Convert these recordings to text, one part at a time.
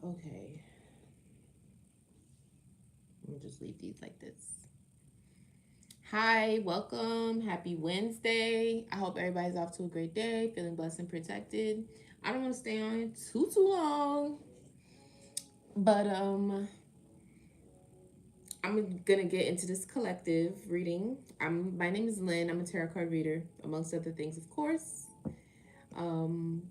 Okay. We'll just leave these like this. Hi, welcome. Happy Wednesday. I hope everybody's off to a great day, feeling blessed and protected. I don't want to stay on too long, but I'm gonna get into this collective reading. My name is Lynn. I'm a tarot card reader, amongst other things, of course. Um,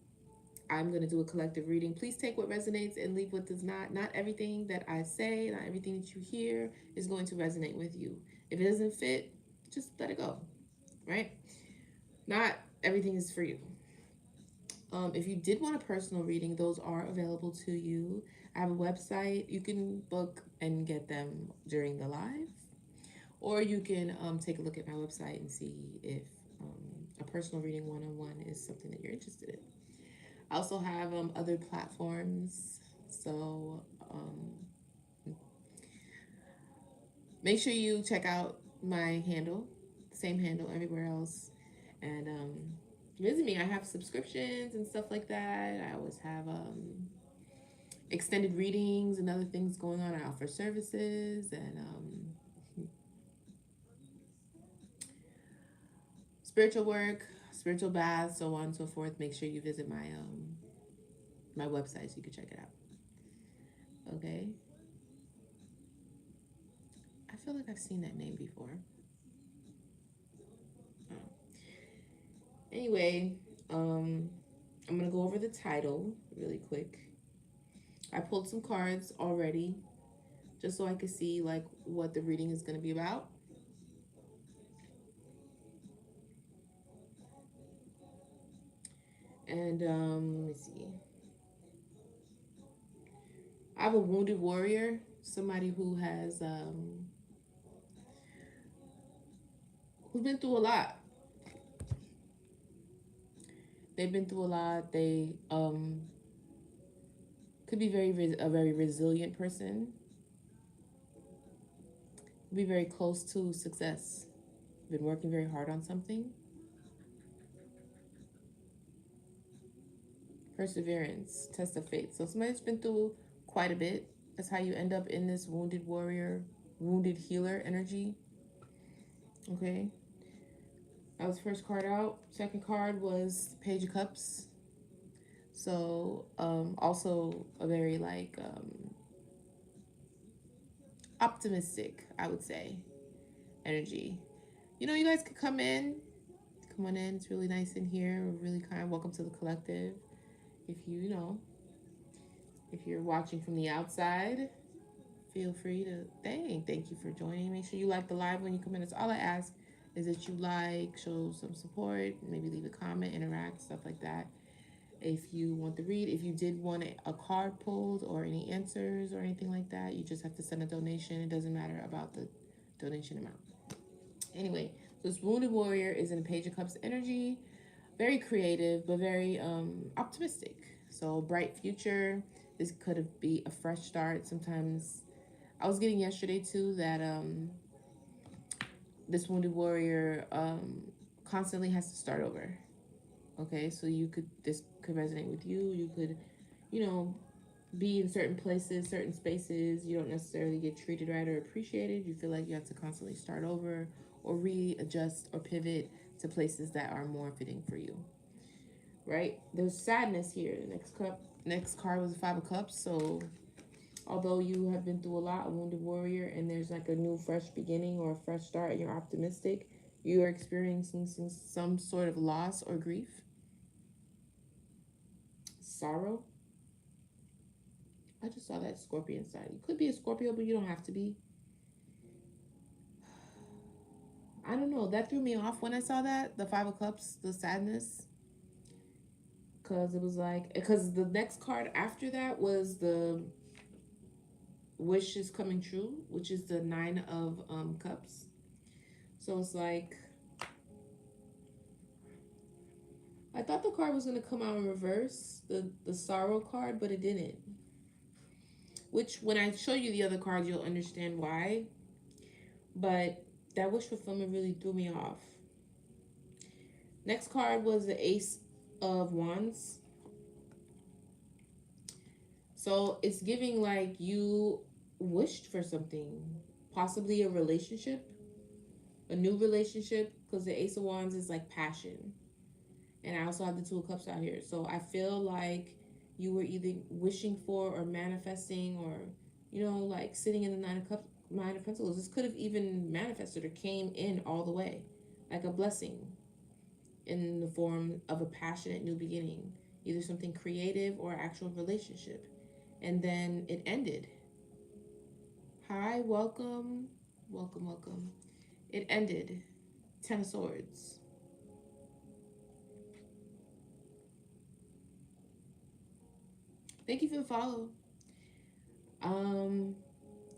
I'm going to do a collective reading. Please take what resonates and leave what does not. Not everything that I say, not everything that you hear is going to resonate with you. If it doesn't fit, just let it go, right? Not everything is for you. If you did want a personal reading, those are available to you. I have a website. You can book and get them during the live, or you can take a look at my website and see if a personal reading one-on-one is something that you're interested in. I also have other platforms, so make sure you check out my handle, same handle everywhere else, and visit me. I have subscriptions and stuff like that. I always have extended readings and other things going on. I offer services and spiritual work, spiritual baths, so on and so forth. Make sure you visit my website so you can check it out. Okay. I feel like I've seen that name before. Oh. Anyway, I'm gonna go over the title really quick. I pulled some cards already, just so I could see like what the reading is gonna be about. And let me see. I have a wounded warrior, somebody who's been through a lot. They've been through a lot. They could be a very resilient person. Be very close to success. Been working very hard on something. Perseverance, test of faith. So somebody's been through quite a bit. That's how you end up in this wounded warrior, wounded healer energy. Okay. That was first card out. Second card was Page of Cups. So also a very optimistic, I would say, energy. You know, you guys could come in. Come on in. It's really nice in here. We're really kind. Welcome to the collective. If if you're watching from the outside, feel free to thank you for joining. Make sure you like the live when you come in. That's all I ask is that you like, show some support, maybe leave a comment, interact, stuff like that. If you want to read, if you did want a card pulled or any answers or anything like that, you just have to send a donation. It doesn't matter about the donation amount. Anyway, so this Wounded Warrior is in Page of Cups energy. Very creative, but very optimistic. So bright future. This could be a fresh start. Sometimes I was getting yesterday too that this Wounded Warrior constantly has to start over. Okay, so this could resonate with you. You could, you know, be in certain places, certain spaces. You don't necessarily get treated right or appreciated. You feel like you have to constantly start over or readjust or pivot to places that are more fitting for you. Right? There's sadness here. The next card was the Five of Cups. So although you have been through a lot, a wounded warrior, and there's like a new fresh beginning or a fresh start, and you're optimistic, you are experiencing some sort of loss or grief, sorrow. I just saw that Scorpion side. You could be a Scorpio, but you don't have to be. I don't know. That threw me off when I saw that. The Five of Cups, the sadness. Because it was like, because the next card after that was the wish is coming true, which is the Nine of Cups. So it's like, I thought the card was going to come out in reverse, the sorrow card, but it didn't. Which, when I show you the other cards, you'll understand why. But that wish fulfillment really threw me off. Next card was the Ace of Wands. So it's giving like you wished for something, possibly a relationship, a new relationship, because the Ace of Wands is like passion. And I also have the Two of Cups out here. So I feel like you were either wishing for or manifesting or, like sitting in the Nine of Pentacles. This could have even manifested or came in all the way, like a blessing in the form of a passionate new beginning, either something creative or actual relationship. And then it ended. Hi, welcome, welcome, welcome. It ended. Ten of Swords. Thank you for the follow. Um,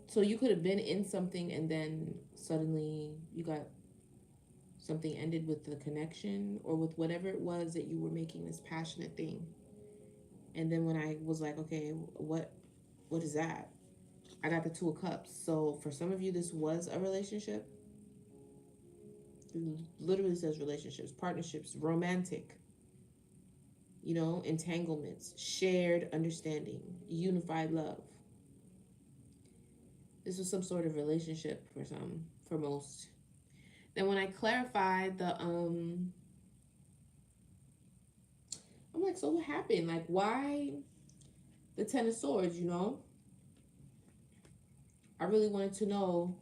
so you could have been in something and then suddenly you got something ended with the connection or with whatever it was that you were making this passionate thing. And then when I was like, okay, what is that? I got the Two of Cups. So for some of you, this was a relationship. It literally says relationships, partnerships, romantic, entanglements, shared understanding, unified love. This was some sort of relationship for most. Then when I clarified I'm like, so what happened? Like, why the Ten of Swords, I really wanted to know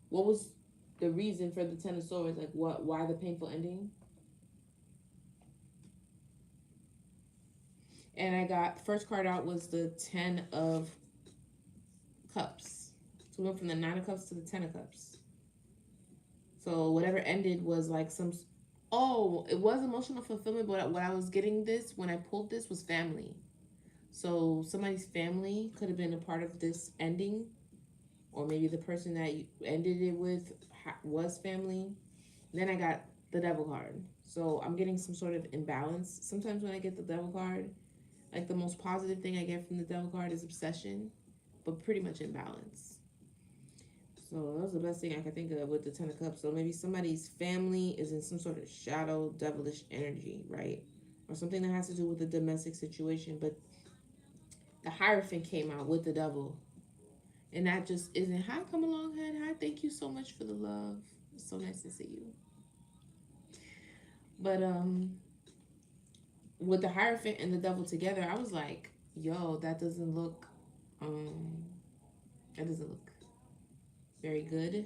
what was the reason for the Ten of Swords, like why the painful ending? And I got, first card out was the Ten of Cups. So we went from the Nine of Cups to the Ten of Cups. So whatever ended was like it was emotional fulfillment, but what I was getting this when I pulled this was family. So somebody's family could have been a part of this ending, or maybe the person that you ended it with was family. Then I got the Devil card. So I'm getting some sort of imbalance. Sometimes when I get the Devil card, like the most positive thing I get from the Devil card is obsession, but pretty much imbalance. So that was the best thing I could think of with the Ten of Cups. So maybe somebody's family is in some sort of shadow, devilish energy, right? Or something that has to do with the domestic situation. But the Hierophant came out with the Devil. And that just isn't, hi, come along, head. Hi, thank you so much for the love. It's so nice to see you. But with the Hierophant and the Devil together, I was like, yo, um that doesn't look very good.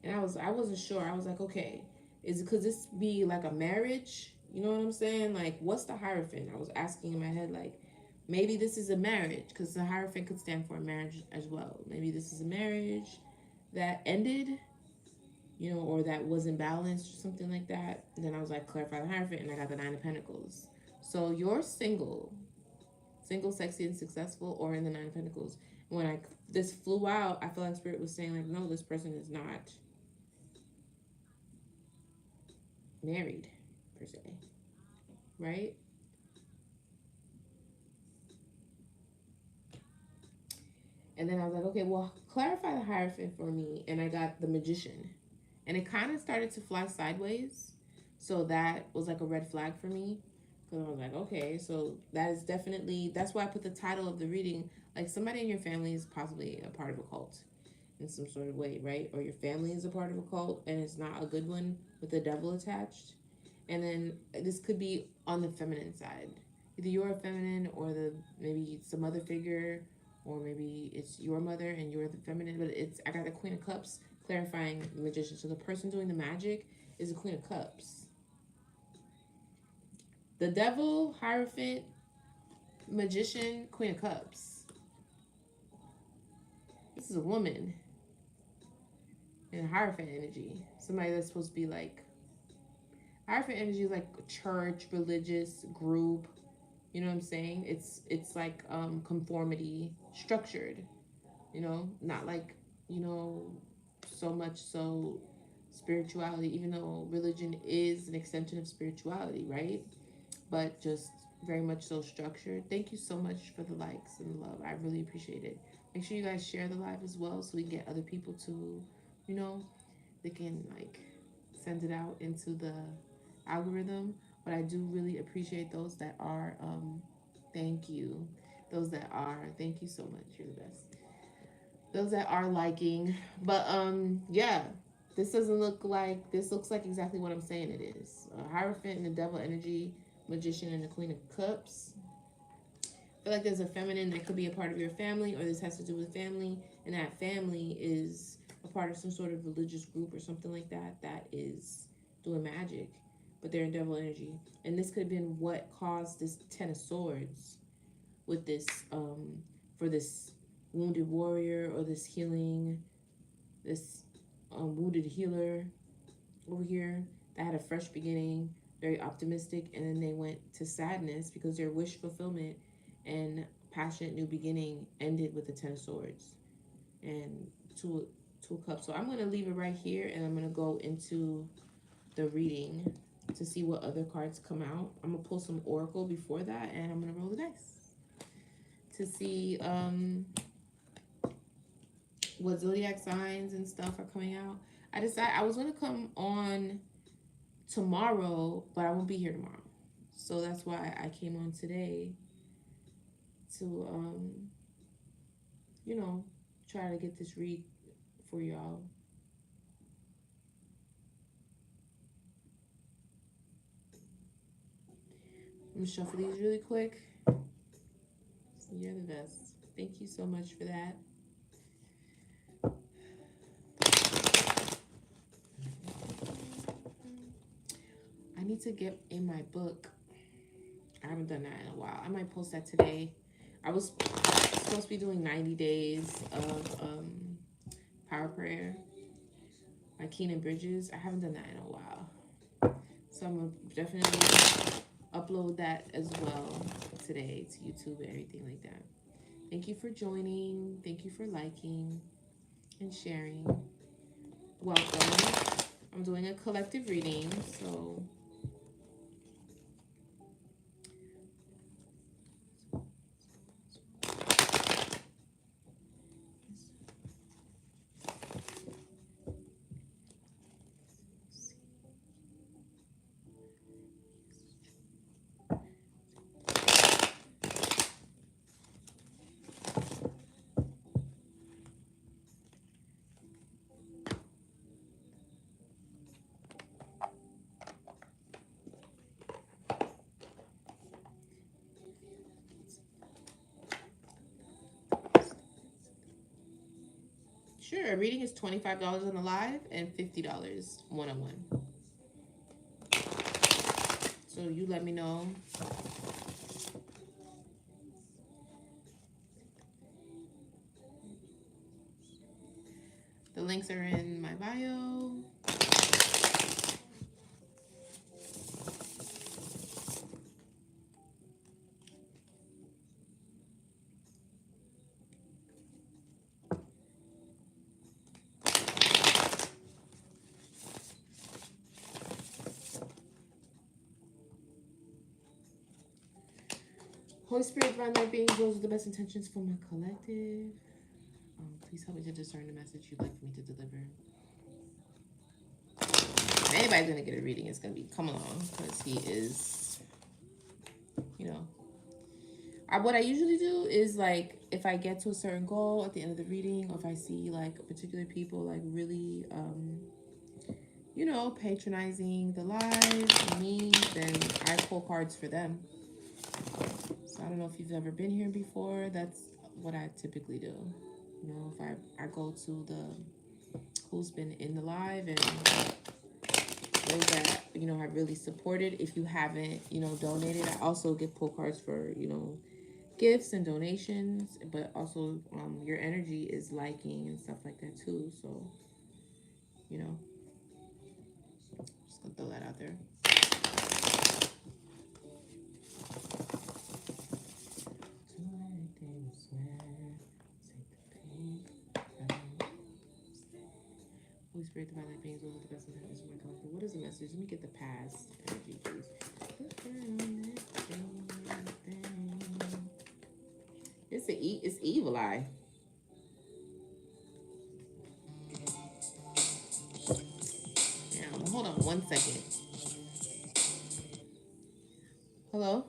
And I wasn't sure. I was like, okay, is it, could this be like a marriage? You know what I'm saying? Like, what's the Hierophant? I was asking in my head, like, maybe this is a marriage, because the Hierophant could stand for a marriage as well. Maybe this is a marriage that ended, or that wasn't balanced or something like that. And then I was like, clarify the Hierophant, and I got the Nine of Pentacles. So you're single, sexy, and successful, or in the Nine of Pentacles. When this flew out, I felt like Spirit was saying, like, no, this person is not married per se, right? And then I was like, okay, well, clarify the Hierophant for me. And I got the Magician. And it kind of started to fly sideways. So that was like a red flag for me. Because I was like, okay, so that is definitely, that's why I put the title of the reading. Like, somebody in your family is possibly a part of a cult in some sort of way, right? Or your family is a part of a cult and it's not a good one with the devil attached. And then this could be on the feminine side. Either you're a feminine or maybe some other figure, or maybe it's your mother and you're the feminine. But I got the Queen of Cups clarifying the Magician. So the person doing the magic is the Queen of Cups. The Devil, Hierophant, Magician, Queen of Cups. This is a woman in Hierophant energy. Somebody that's supposed to be like, Hierophant energy is like church, religious, group. You know what I'm saying? It's like conformity, structured. Not like, so much so spirituality, even though religion is an extension of spirituality, right? But just very much so structured. Thank you so much for the likes and the love. I really appreciate it. Make sure you guys share the live as well so we can get other people to, you know, they can like send it out into the algorithm. But I do really appreciate those that are Thank you. Those that are, thank you so much. You're the best. Those that are liking. But yeah. This doesn't look like, this looks like exactly what I'm saying it is. A Hierophant and the Devil Energy, Magician and the Queen of Cups. I feel like there's a feminine that could be a part of your family, or this has to do with family, and that family is a part of some sort of religious group or something like that that is doing magic, but they're in devil energy. And this could have been what caused this Ten of Swords with this, for this wounded warrior or this healing, this wounded healer over here that had a fresh beginning, very optimistic, and then they went to sadness because their wish fulfillment and passionate new beginning ended with the Ten of Swords and two of Cups. So I'm gonna leave it right here, and I'm gonna go into the reading to see what other cards come out. I'm gonna pull some Oracle before that, and I'm gonna roll the dice to see what zodiac signs and stuff are coming out. I decided I was gonna come on tomorrow, but I won't be here tomorrow. So that's why I came on today to you know, try to get this read for y'all. I'm gonna shuffle these really quick. You're the best. Thank you so much for that. I need to get in my book. I haven't done that in a while. I might post that today. I was supposed to be doing 90 days of power prayer by Keenan Bridges. I haven't done that in a while. So I'm going to definitely upload that as well today to YouTube and everything like that. Thank you for joining. Thank you for liking and sharing. Welcome. I'm doing a collective reading, so sure. Reading is $25 on the live and $50 one-on-one. So you let me know. The links are in my bio. Holy Spirit, divine light beings, those are the best intentions for my collective. Please help me to discern the message you'd like for me to deliver. If anybody's gonna get a reading, it's gonna be come along, because he is, you know. What I usually do is, like, if I get to a certain goal at the end of the reading, or if I see like particular people like really you know, patronizing the live me, then I pull cards for them. So I don't know if you've ever been here before. That's what I typically do. You know, if I go to the who's been in the live and those that, you know, have really supported. If you haven't, you know, donated, I also get pull cards for, you know, gifts and donations, but also your energy is liking and stuff like that too. So, you know, just gonna throw that out there. Holy Spirit, divine light beings, those are the best intentions for my collective. What is the message? Let me get the past energy, please. It's evil eye. Now, hold on 1 second. Hello?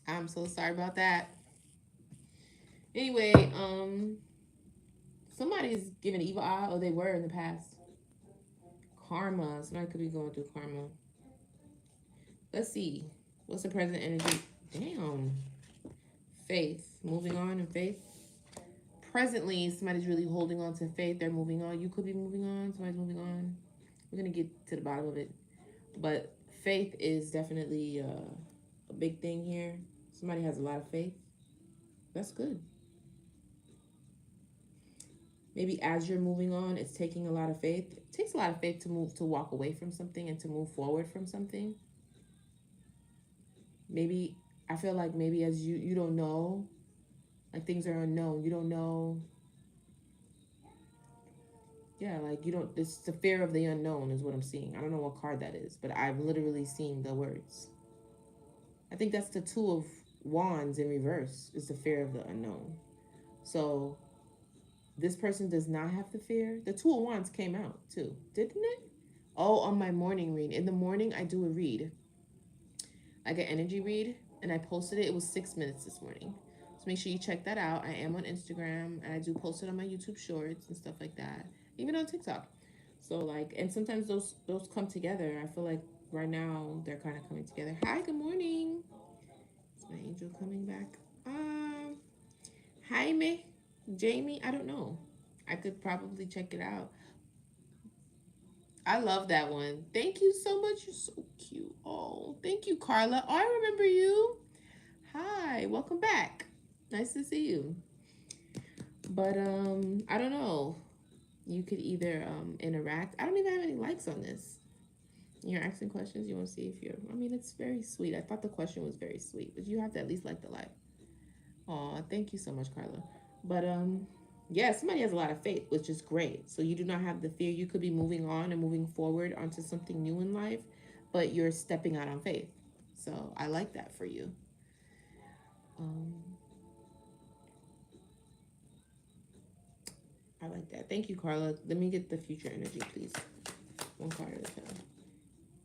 I'm so sorry about that. Anyway, somebody's giving evil eye, or they were in the past. Karma. Somebody could be going through karma. Let's see. What's the present energy? Damn. Faith. Moving on in faith. Presently, somebody's really holding on to faith. They're moving on. You could be moving on. Somebody's moving on. We're going to get to the bottom of it. But faith is definitely a big thing here. Somebody has a lot of faith. That's good. Maybe as you're moving on, it's taking a lot of faith. It takes a lot of faith to move, to walk away from something and to move forward from something. Maybe, I feel like maybe as you don't know, like things are unknown. You don't know. Yeah, like you don't, it's the fear of the unknown is what I'm seeing. I don't know what card that is, but I'm literally seeing the words. I think that's the Two of Wands in reverse, is the fear of the unknown. So this person does not have the fear. The Two of Wands came out too, didn't it? Oh, on my morning read. In the morning, I do a read, like an energy read, and I posted it. It was 6 minutes this morning. So make sure you check that out. I am on Instagram, and I do post it on my YouTube shorts and stuff like that, even on TikTok. So like, and sometimes those come together. I feel like right now they're kind of coming together. Hi, good morning. Is my angel coming back? Jaime, Jamie. I don't know. I could probably check it out. I love that one. Thank you so much. You're so cute. Oh, thank you, Carla. Oh, I remember you. Hi, welcome back. Nice to see you. But I don't know. You could either interact. I don't even have any likes on this. You're asking questions. You want to see if you're. I mean, it's very sweet. I thought the question was very sweet, but you have to at least like the live. Aw, thank you so much, Carla. But yeah, somebody has a lot of faith, which is great. So you do not have the fear. You could be moving on and moving forward onto something new in life, but you're stepping out on faith. So I like that for you. Um, I like that. Thank you, Carla. Let me get the future energy, please. One card at a time.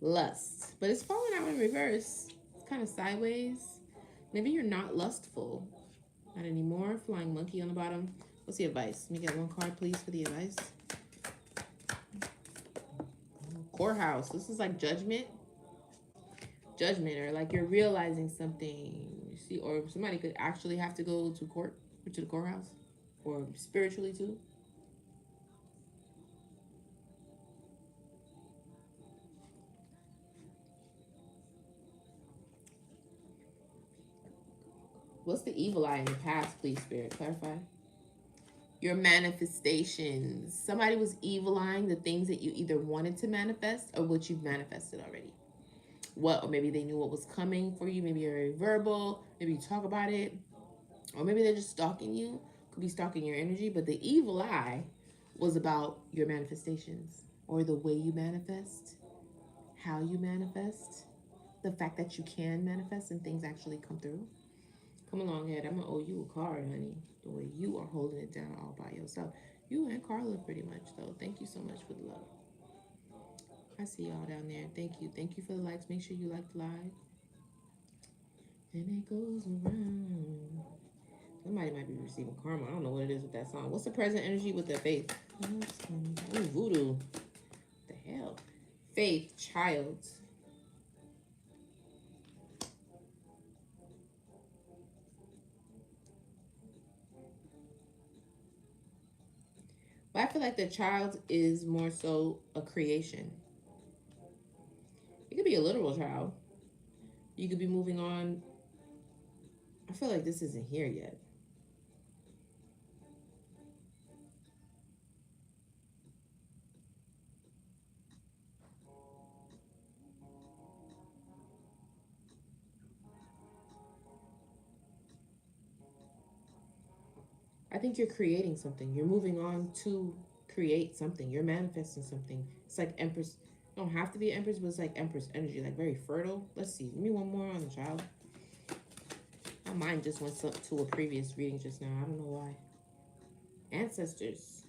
Lust, but it's falling out in reverse. It's kind of sideways. Maybe you're not lustful. Not anymore. Flying monkey on the bottom. What's the advice? Let me get one card, please, for the advice. Courthouse. This is like judgment. Judgment, or like you're realizing something. You see, or somebody could actually have to go to court or to the courthouse, or spiritually too. What's the evil eye in the past, please, Spirit? Clarify. Your manifestations. Somebody was evil eyeing the things that you either wanted to manifest or what you've manifested already. What, or maybe they knew what was coming for you. Maybe you're very verbal. Maybe you talk about it, or maybe they're just stalking you. Could be stalking your energy, but the evil eye was about your manifestations, or the way you manifest, how you manifest, the fact that you can manifest and things actually come through. Come along, Ed. I'm gonna owe you a card, honey. The way you are holding it down all by yourself. You and Carla, pretty much, though. Thank you so much for the love. I see y'all down there. Thank you. Thank you for the likes. Make sure you like the live. And it goes around. Somebody might be receiving karma. I don't know what it is with that song. What's the present energy with the faith? Ooh, voodoo. What the hell? Faith, child. But I feel like the child is more so a creation. It could be a literal child. You could be moving on. I feel like this isn't here yet. I think you're creating something. You're moving on to create something. You're manifesting something. It's like Empress. You don't have to be an Empress, but it's like Empress energy, like very fertile. Let's see. Give me one more on the child. My mind just went to a previous reading just now. I don't know why. Ancestors.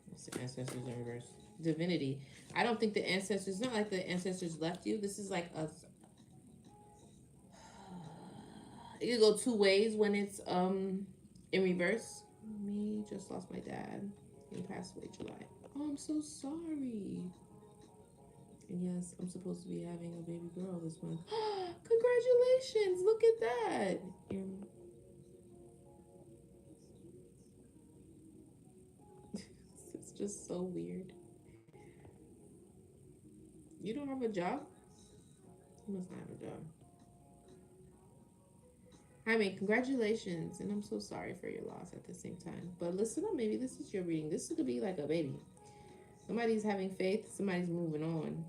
What's the ancestors in reverse? divinity. I don't think the ancestors, not like the ancestors left you. This is like a, it could go two ways when it's in reverse. Me just lost my dad. He passed away July. Oh, I'm so sorry. And yes, I'm supposed to be having a baby girl this month. Congratulations! Look at that. It's just so weird. You don't have a job? You must not have a job. I mean, congratulations, and I'm so sorry for your loss at the same time. But listen up, maybe this is your reading. This could be like a baby. Somebody's having faith, somebody's moving on.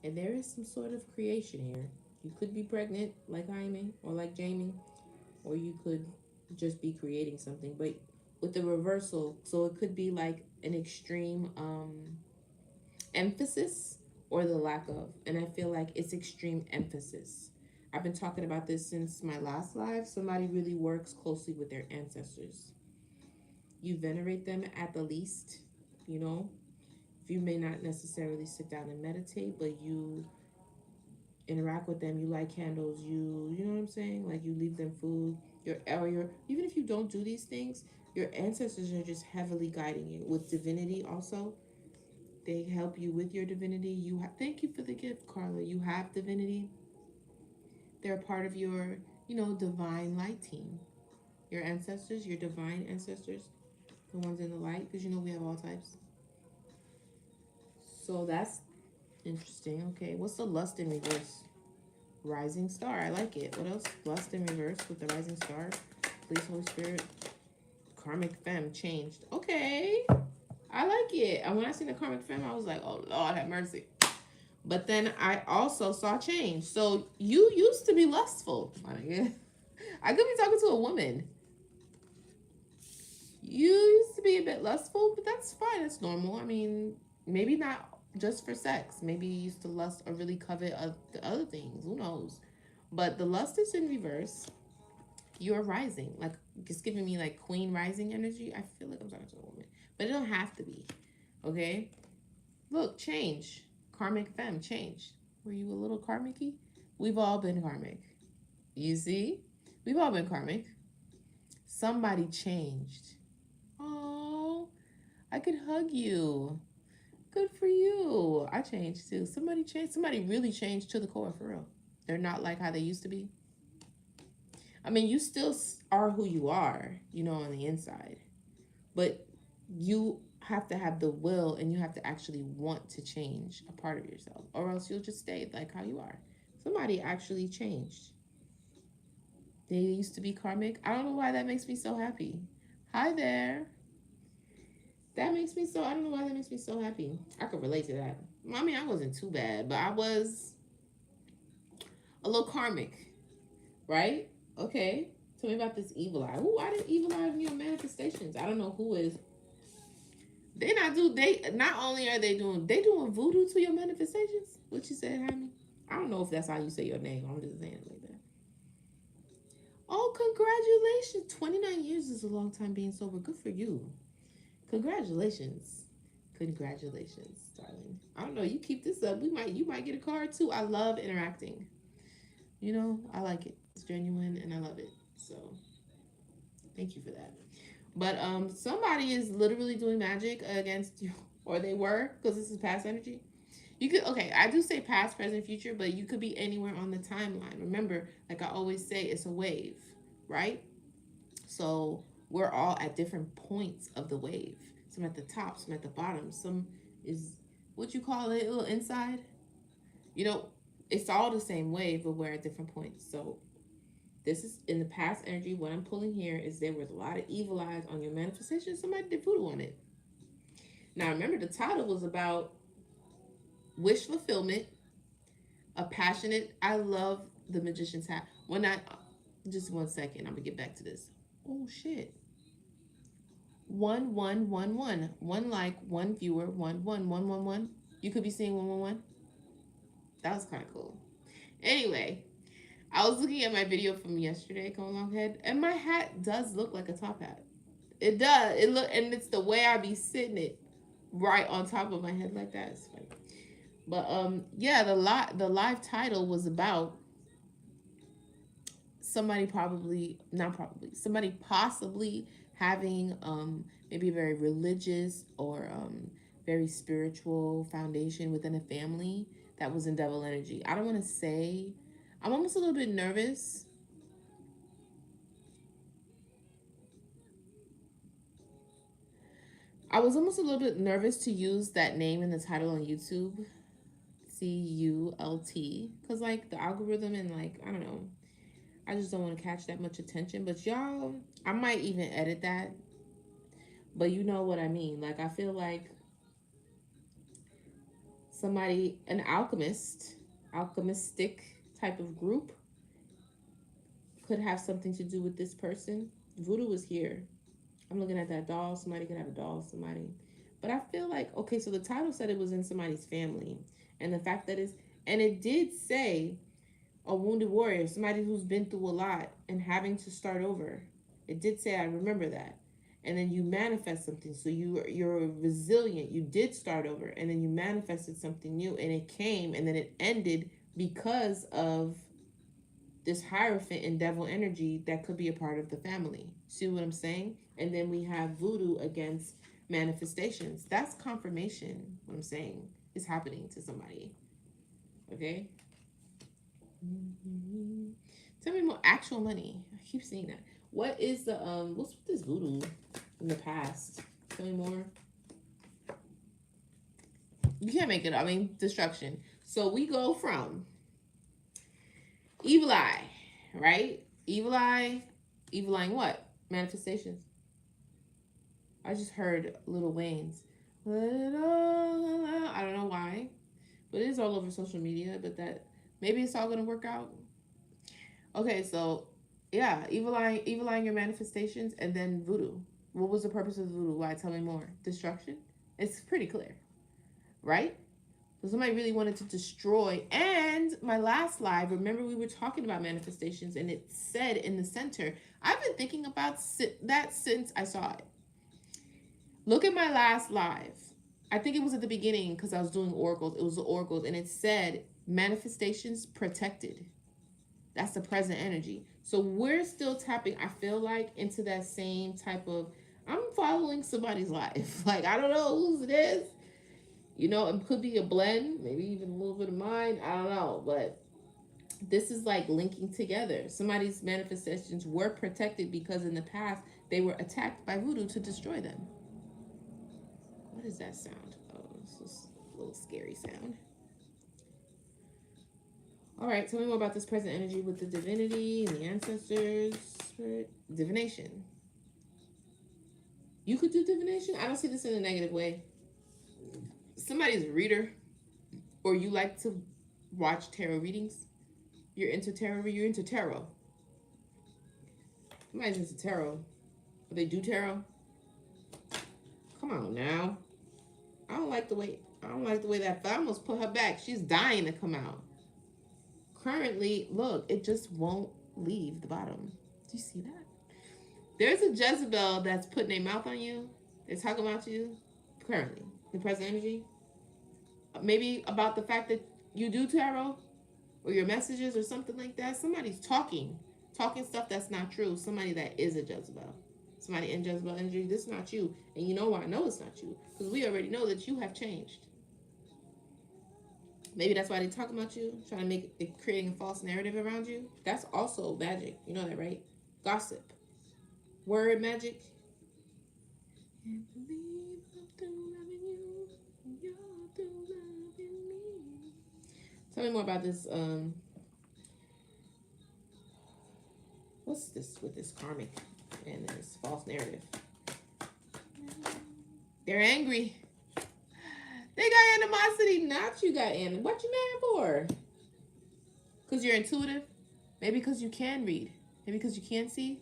And there is some sort of creation here. You could be pregnant, like Jaime, or like Jamie, or you could just be creating something. But with the reversal, so it could be like an extreme emphasis or the lack of. And I feel like it's extreme emphasis. I've been talking about this since my last live. Somebody really works closely with their ancestors. You venerate them at the least, you know. You may not necessarily sit down and meditate, but you interact with them. You light candles. You know what I'm saying? Like you leave them food. Your even if you don't do these things, your ancestors are just heavily guiding you with divinity. Also, they help you with your divinity. Thank you for the gift, Carla. You have divinity. They're part of your, divine light team. Your ancestors, your divine ancestors, the ones in the light, because we have all types. So that's interesting. Okay, what's the lust in reverse? Rising star. I like it. What else? Lust in reverse with the rising star. Please, Holy Spirit. Karmic femme changed. Okay, I like it. And when I seen the karmic femme, I was like, oh Lord, have mercy. But then I also saw change. So you used to be lustful. I could be talking to a woman. You used to be a bit lustful, but that's fine. It's normal. I mean, maybe not just for sex. Maybe you used to lust or really covet the other things. Who knows? But the lust is in reverse. You're rising. Like, it's giving me like queen rising energy. I feel like I'm talking to a woman. But it don't have to be. Okay? Look, change. Karmic femme, change. Were you a little karmic-y? We've all been karmic. You see? We've all been karmic. Somebody changed. Oh, I could hug you. Good for you. I changed too. Somebody changed. Somebody really changed to the core, for real. They're not like how they used to be. I mean, you still are who you are, on the inside. But you have to have the will and you have to actually want to change a part of yourself, or else you'll just stay like how you are. Somebody actually changed. They used to be karmic. I don't know why that makes me so happy. Hi there. That makes me so, I don't know why that makes me so happy. I could relate to that. I mean, I wasn't too bad, but I was a little karmic, right? Okay. Tell me about this evil eye. Who are the evil eye in your manifestations? I don't know who is. They not only are they doing voodoo to your manifestations. What you said, honey? I don't know if that's how you say your name. I'm just saying it like that. Oh, congratulations. 29 years is a long time being sober. Good for you. Congratulations. Congratulations, darling. I don't know. You keep this up. You might get a card too. I love interacting. I like it. It's genuine and I love it. So thank you for that. But somebody is literally doing magic against you, or they were, because this is past energy. You could, okay, I do say past, present, future, but you could be anywhere on the timeline. Remember, like I always say, it's a wave, right? So we're all at different points of the wave. Some at the top, some at the bottom, some is what you call it, a little inside. It's all the same wave, but we're at different points. So this is in the past energy. What I'm pulling here is there was a lot of evil eyes on your manifestation. Somebody did voodoo on it. Now remember, the title was about wish fulfillment, a passionate. I love the magician's hat. Just 1 second, I'm gonna get back to this. Oh shit. 1111. One like, one viewer, 11111. You could be seeing 111. That was kind of cool. Anyway, I was looking at my video from yesterday, going long head, and my hat does look like a top hat. It does. It look, and it's the way I be sitting it right on top of my head like that. It's funny. But yeah, the live title was about somebody probably not probably somebody possibly having maybe a very religious or very spiritual foundation within a family that was in devil energy. I don't want to say, I'm almost a little bit nervous. I was almost a little bit nervous to use that name in the title on YouTube, CULT, because like the algorithm and like I don't know, I just don't want to catch that much attention. But y'all, I might even edit that. But you know what I mean. Like I feel like somebody, an alchemist, alchemistic type of group could have something to do with this person. Voodoo is here. I'm looking at that doll. Somebody could have a doll. Somebody. But I feel like, okay, so the title said it was in somebody's family. And the fact that it's, and it did say a wounded warrior, somebody who's been through a lot and having to start over. It did say, I remember that. And then you manifest something. So you're resilient. You did start over, and then you manifested something new, and it came, and then it ended because of this hierophant and devil energy that could be a part of the family. See what I'm saying? And then we have voodoo against manifestations. That's confirmation. What I'm saying is happening to somebody. Okay. Mm-hmm. Tell me more. Actual money. I keep seeing that. What is the what's with this voodoo in the past? Tell me more. You can't make it up. I mean, destruction. So we go from evil eye, right? Evil eye what? Manifestations. I just heard Lil Wayne's. I don't know why, but it is all over social media. But that maybe it's all gonna work out. Okay, so yeah, evil eye your manifestations, and then voodoo. What was the purpose of voodoo? Why? Tell me more. Destruction. It's pretty clear, right? So somebody really wanted to destroy. And my last live, remember we were talking about manifestations, and it said in the center. I've been thinking about that since I saw it. Look at my last live. I think it was at the beginning because I was doing oracles. It was the oracles, and it said manifestations protected. That's the present energy. So we're still tapping, I feel like, into that same type of, I'm following somebody's life. Like, I don't know whose it is. You know, it could be a blend, maybe even a little bit of mine. I don't know. But this is like linking together. Somebody's manifestations were protected because in the past they were attacked by voodoo to destroy them. What is that sound? Oh, it's just a little scary sound. All right, tell me more about this present energy with the divinity and the ancestors. Spirit. Divination. You could do divination? I don't see this in a negative way. Somebody's a reader, or you like to watch tarot readings. You're into tarot. You're into tarot. Somebody's into tarot. They do tarot. Come on now. I don't like the way that I almost put her back. She's dying to come out. Currently, look, it just won't leave the bottom. Do you see that? There's a Jezebel that's putting their mouth on you. They're talking about you currently. The present energy. Maybe about the fact that you do tarot or your messages or something like that. Somebody's talking stuff that's not true. Somebody that is a Jezebel. Somebody in Jezebel energy. This is not you. And you know why I know it's not you? Because we already know that you have changed. Maybe that's why they talk about you, trying to make it, creating a false narrative around you. That's also magic. You know that, right? Gossip. Word magic. Tell me more about this. What's this with this karmic and this false narrative? They're angry. They got animosity, not you got animosity. What you mad for? Because you're intuitive? Maybe because you can read. Maybe because you can see.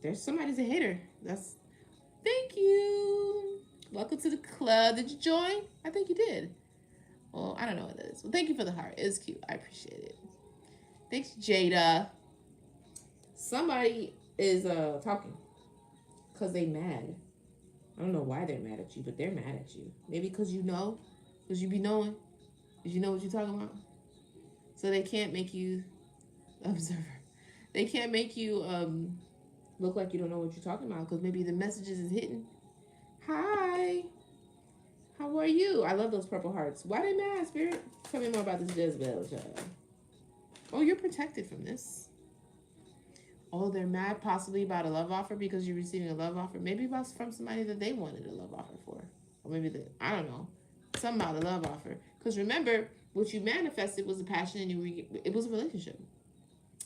There's somebody's a hater. Thank you. Welcome to the club. Did you join? I think you did. Well, I don't know what that is. Well, thank you for the heart. It was cute. I appreciate it. Thanks, Jada. Somebody is talking. because they mad. I don't know why they're mad at you, but they're mad at you. Maybe because you know, because you be knowing, because you know what you're talking about. So they can't make you observer. They can't make you look like you don't know what you're talking about because maybe the messages is hitting. Hi, how are you? I love those purple hearts. Why they mad, Spirit? Tell me more about this Jezebel child. Oh, you're protected from this. Oh, they're mad possibly about a love offer because you're receiving a love offer. Maybe about from somebody that they wanted a love offer for. Or maybe I don't know. Something about a love offer. Because remember, what you manifested was a passion and it was a relationship.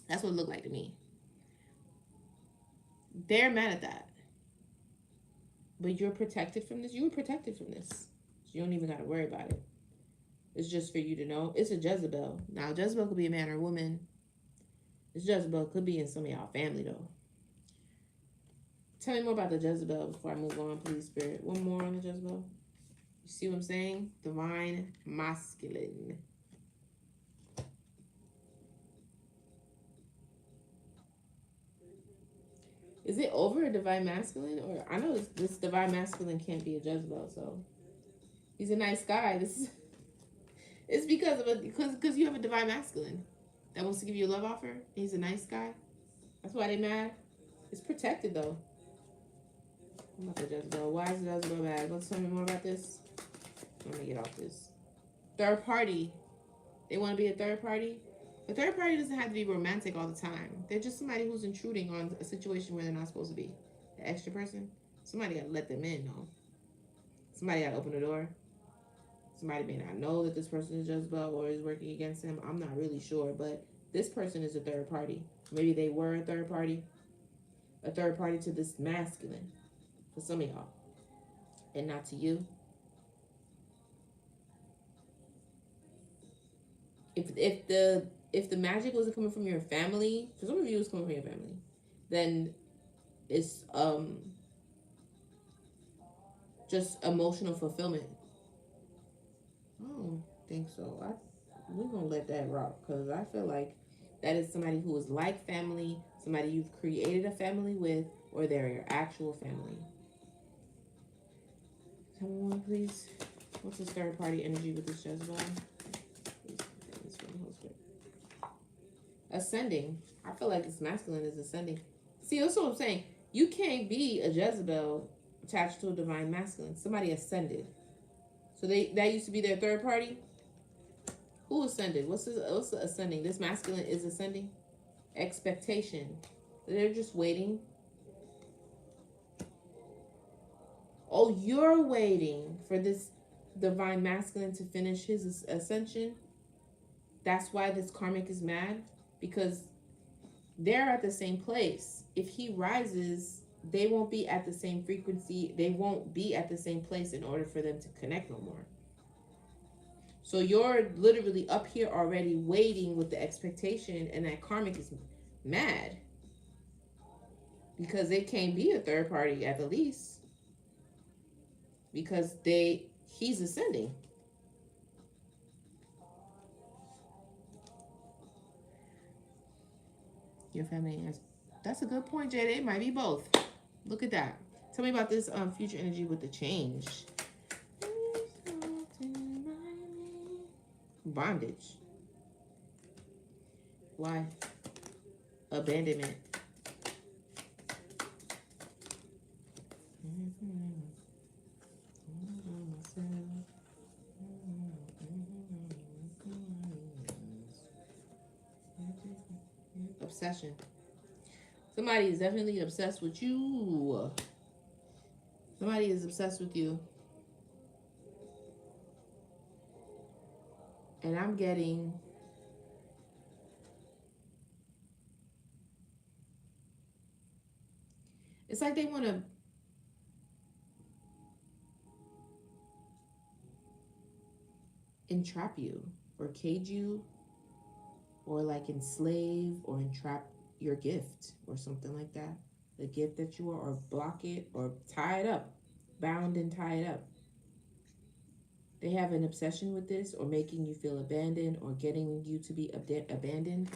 That's what it looked like to me. They're mad at that. But you're protected from this. You were protected from this. So you don't even got to worry about it. It's just for you to know. It's a Jezebel. Now, Jezebel could be a man or a woman. This Jezebel could be in some of y'all family, though. Tell me more about the Jezebel before I move on, please, Spirit. One more on the Jezebel. You see what I'm saying? Divine masculine. Is it over a divine masculine? Or I know this divine masculine can't be a Jezebel, so he's a nice guy. This is it's because you have a divine masculine that wants to give you a love offer. He's a nice guy. That's why they mad. It's protected though. I'm about to Jezebel. Why is Jezebel mad? Want to tell me more about this? Let me get off this. Third party. They want to be a third party. A third party doesn't have to be romantic all the time. They're just somebody who's intruding on a situation where they're not supposed to be. The extra person. Somebody got to let them in, though. Somebody got to open the door. Somebody may not know that this person is Jezebel or is working against him. I'm not really sure, but this person is a third party. Maybe they were a third party to this masculine for some of y'all, and not to you. If the magic wasn't coming from your family, for some of you it's coming from your family, then it's just emotional fulfillment. I don't think so. We're gonna let that rock because I feel like that is somebody who is like family, somebody you've created a family with, or they're your actual family. Tell me one, please. What's this third party energy with this Jezebel? Ascending. I feel like this masculine is ascending. See, that's what I'm saying. You can't be a Jezebel attached to a divine masculine. Somebody ascended. So that used to be their third party. Who ascended? What's the ascending? This masculine is ascending. Expectation. They're just waiting. Oh, you're waiting for this divine masculine to finish his ascension. That's why this karmic is mad, because they're at the same place. If he rises, they won't be at the same frequency. They won't be at the same place in order for them to connect no more. So you're literally up here already waiting with the expectation, and that karmic is mad because they can't be a third party at the least, because he's ascending. Your family has. That's a good point, Jada. It might be both. Look at that. Tell me about this future energy with the change. Bondage. Why? Abandonment. Obsession. Somebody is definitely obsessed with you. Somebody is obsessed with you. And I'm getting it's like they want to entrap you or cage you or like enslave or entrap your gift or something like that. The gift that you are, or block it or tie it up, bound and tie it up. They have an obsession with this, or making you feel abandoned, or getting you to be abandoned.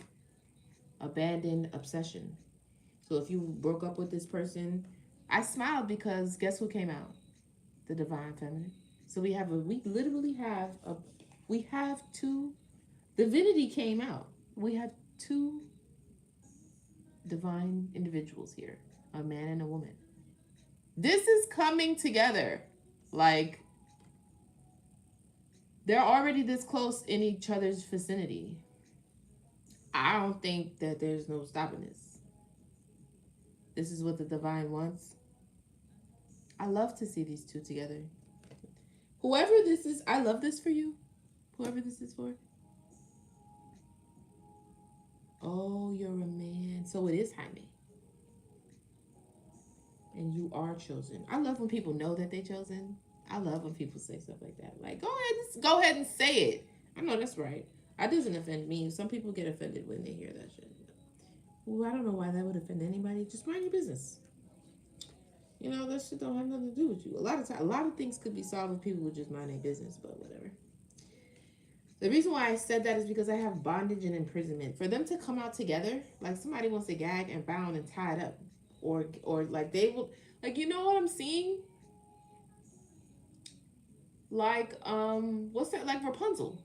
Abandoned obsession. So if you broke up with this person, I smiled because guess who came out? The divine feminine. So we literally have we have two, divinity came out. We have two divine individuals here, a man and a woman. This is coming together. Like, they're already this close in each other's vicinity. I don't think that there's no stopping this. This is what the divine wants. I love to see these two together. Whoever this is, I love this for you. Whoever this is for. Oh, you're a man. So it is Jaime. And you are chosen. I love when people know that they're chosen. I love when people say stuff like that. Like, go ahead and say it. I know that's right. That doesn't offend me. Some people get offended when they hear that shit. Well, I don't know why that would offend anybody. Just mind your business. You know, that shit don't have nothing to do with you. A lot of things could be solved if people would just mind their business, but whatever. The reason why I said that is because I have bondage and imprisonment. For them to come out together, like somebody wants to gag and bound and tied up, or like they will, like, you know what I'm seeing? Like what's that? Like Rapunzel.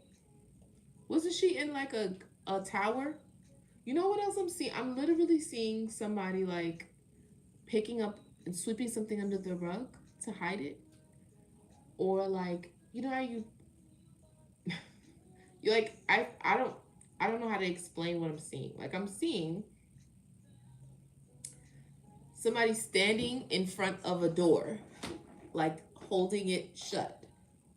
Wasn't she in like a tower? You know what else I'm seeing? I'm literally seeing somebody like picking up and sweeping something under the rug to hide it, or like, you know how you like I don't know how to explain what I'm seeing. Like, I'm seeing somebody standing in front of a door, like holding it shut,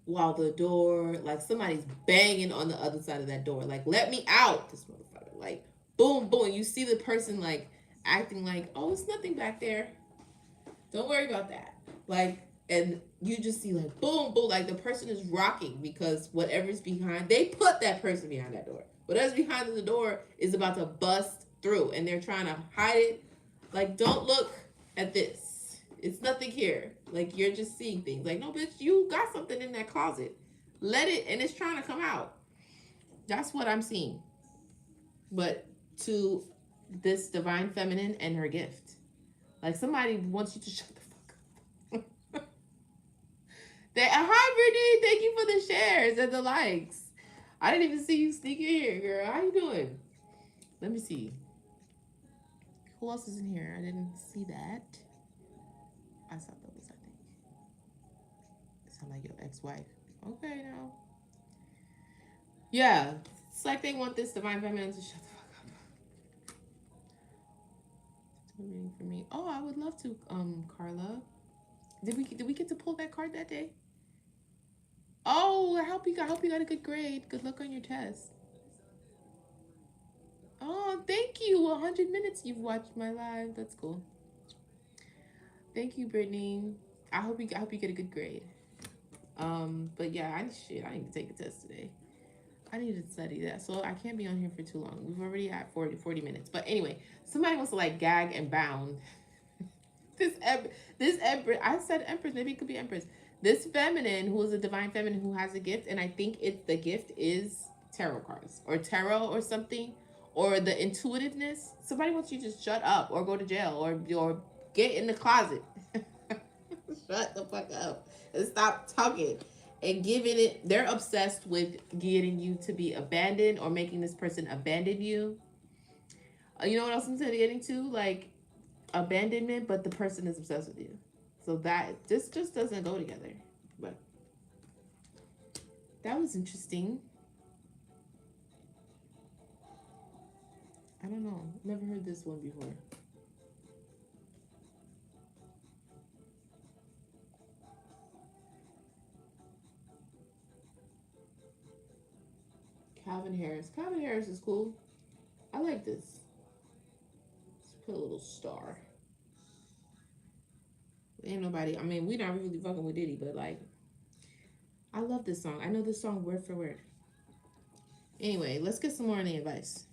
while the door, like somebody's banging on the other side of that door, like, let me out, this motherfucker. Like, boom, boom. You see the person like acting like, oh, it's nothing back there. Don't worry about that. Like, and you just see like boom, boom, like the person is rocking because whatever's behind, they put that person behind that door. Whatever's behind the door is about to bust through, and they're trying to hide it. Like, don't look at this. It's nothing here. Like, you're just seeing things. Like, no, bitch, you got something in that closet. Let it, and it's trying to come out. That's what I'm seeing. But to this divine feminine and her gift. Like, somebody wants you to shut the fuck up. Hi, Brittany. Thank you for the shares and the likes. I didn't even see you sneak in here, girl. How you doing? Let me see. Who else is in here? I didn't see that. I saw those, I think. Sound like your ex-wife. Okay, now. Yeah. It's like they want this divine feminine to shut the fuck up. Reading for me. Oh, I would love to, Carla. Did we get to pull that card that day? Oh, I hope you got a good grade. Good luck on your test. Oh, thank you. 100 minutes you've watched my live. That's cool. Thank you, Brittany. I hope you get a good grade. But yeah, I need to take a test today. I need to study that. So I can't be on here for too long. We've already had 40 minutes. But anyway, somebody wants to like gag and bound. this Empress, I said Empress, maybe it could be Empress. This feminine who is a divine feminine who has a gift, and I think the gift is tarot cards or tarot or something, or the intuitiveness. Somebody wants you to shut up or go to jail or get in the closet. Shut the fuck up and stop talking and giving it. They're obsessed with getting you to be abandoned or making this person abandon you. You know what else I'm getting to? Like, abandonment, but the person is obsessed with you. So that this just doesn't go together. But that was interesting. I don't know. Never heard this one before. Calvin Harris. Calvin Harris is cool. I like this. Let's put a little star. Ain't nobody. I mean, we not really fucking with Diddy, but like, I love this song. I know this song word for word. Anyway, let's get some more on the advice.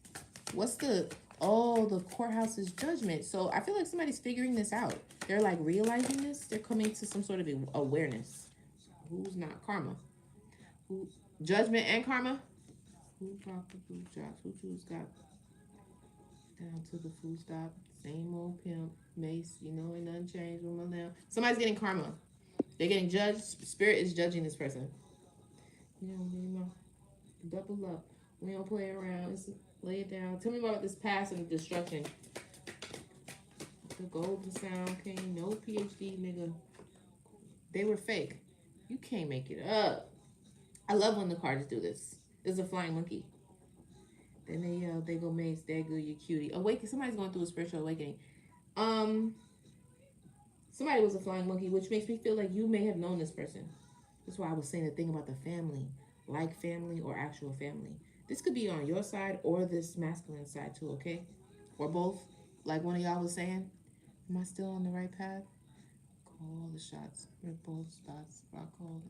What's the courthouse's judgment? So I feel like somebody's figuring this out. They're like realizing this. They're coming to some sort of awareness. Who's not karma? Who judgment and karma? Who brought the food drops? Who got down to the food stops? Same old pimp. Mace, you know, ain't nothing changed with my now. Somebody's getting karma. They're getting judged. Spirit is judging this person. You know, double up. We don't play around. Just lay it down. Tell me about this past and destruction. The golden sound king. No PhD, nigga. They were fake. You can't make it up. I love when the cards do this. This is a flying monkey. Then they yell, they go mace, they go you cutie. Awaken. Somebody's going through a spiritual awakening. Um, Somebody was a flying monkey, which makes me feel like you may have known this person. That's why I was saying the thing about the family, like family or actual family. This could be on your side or this masculine side too, okay? Or both. Like one of y'all was saying, am I still on the right path? Call all the shots. Rip both spots. Rock all.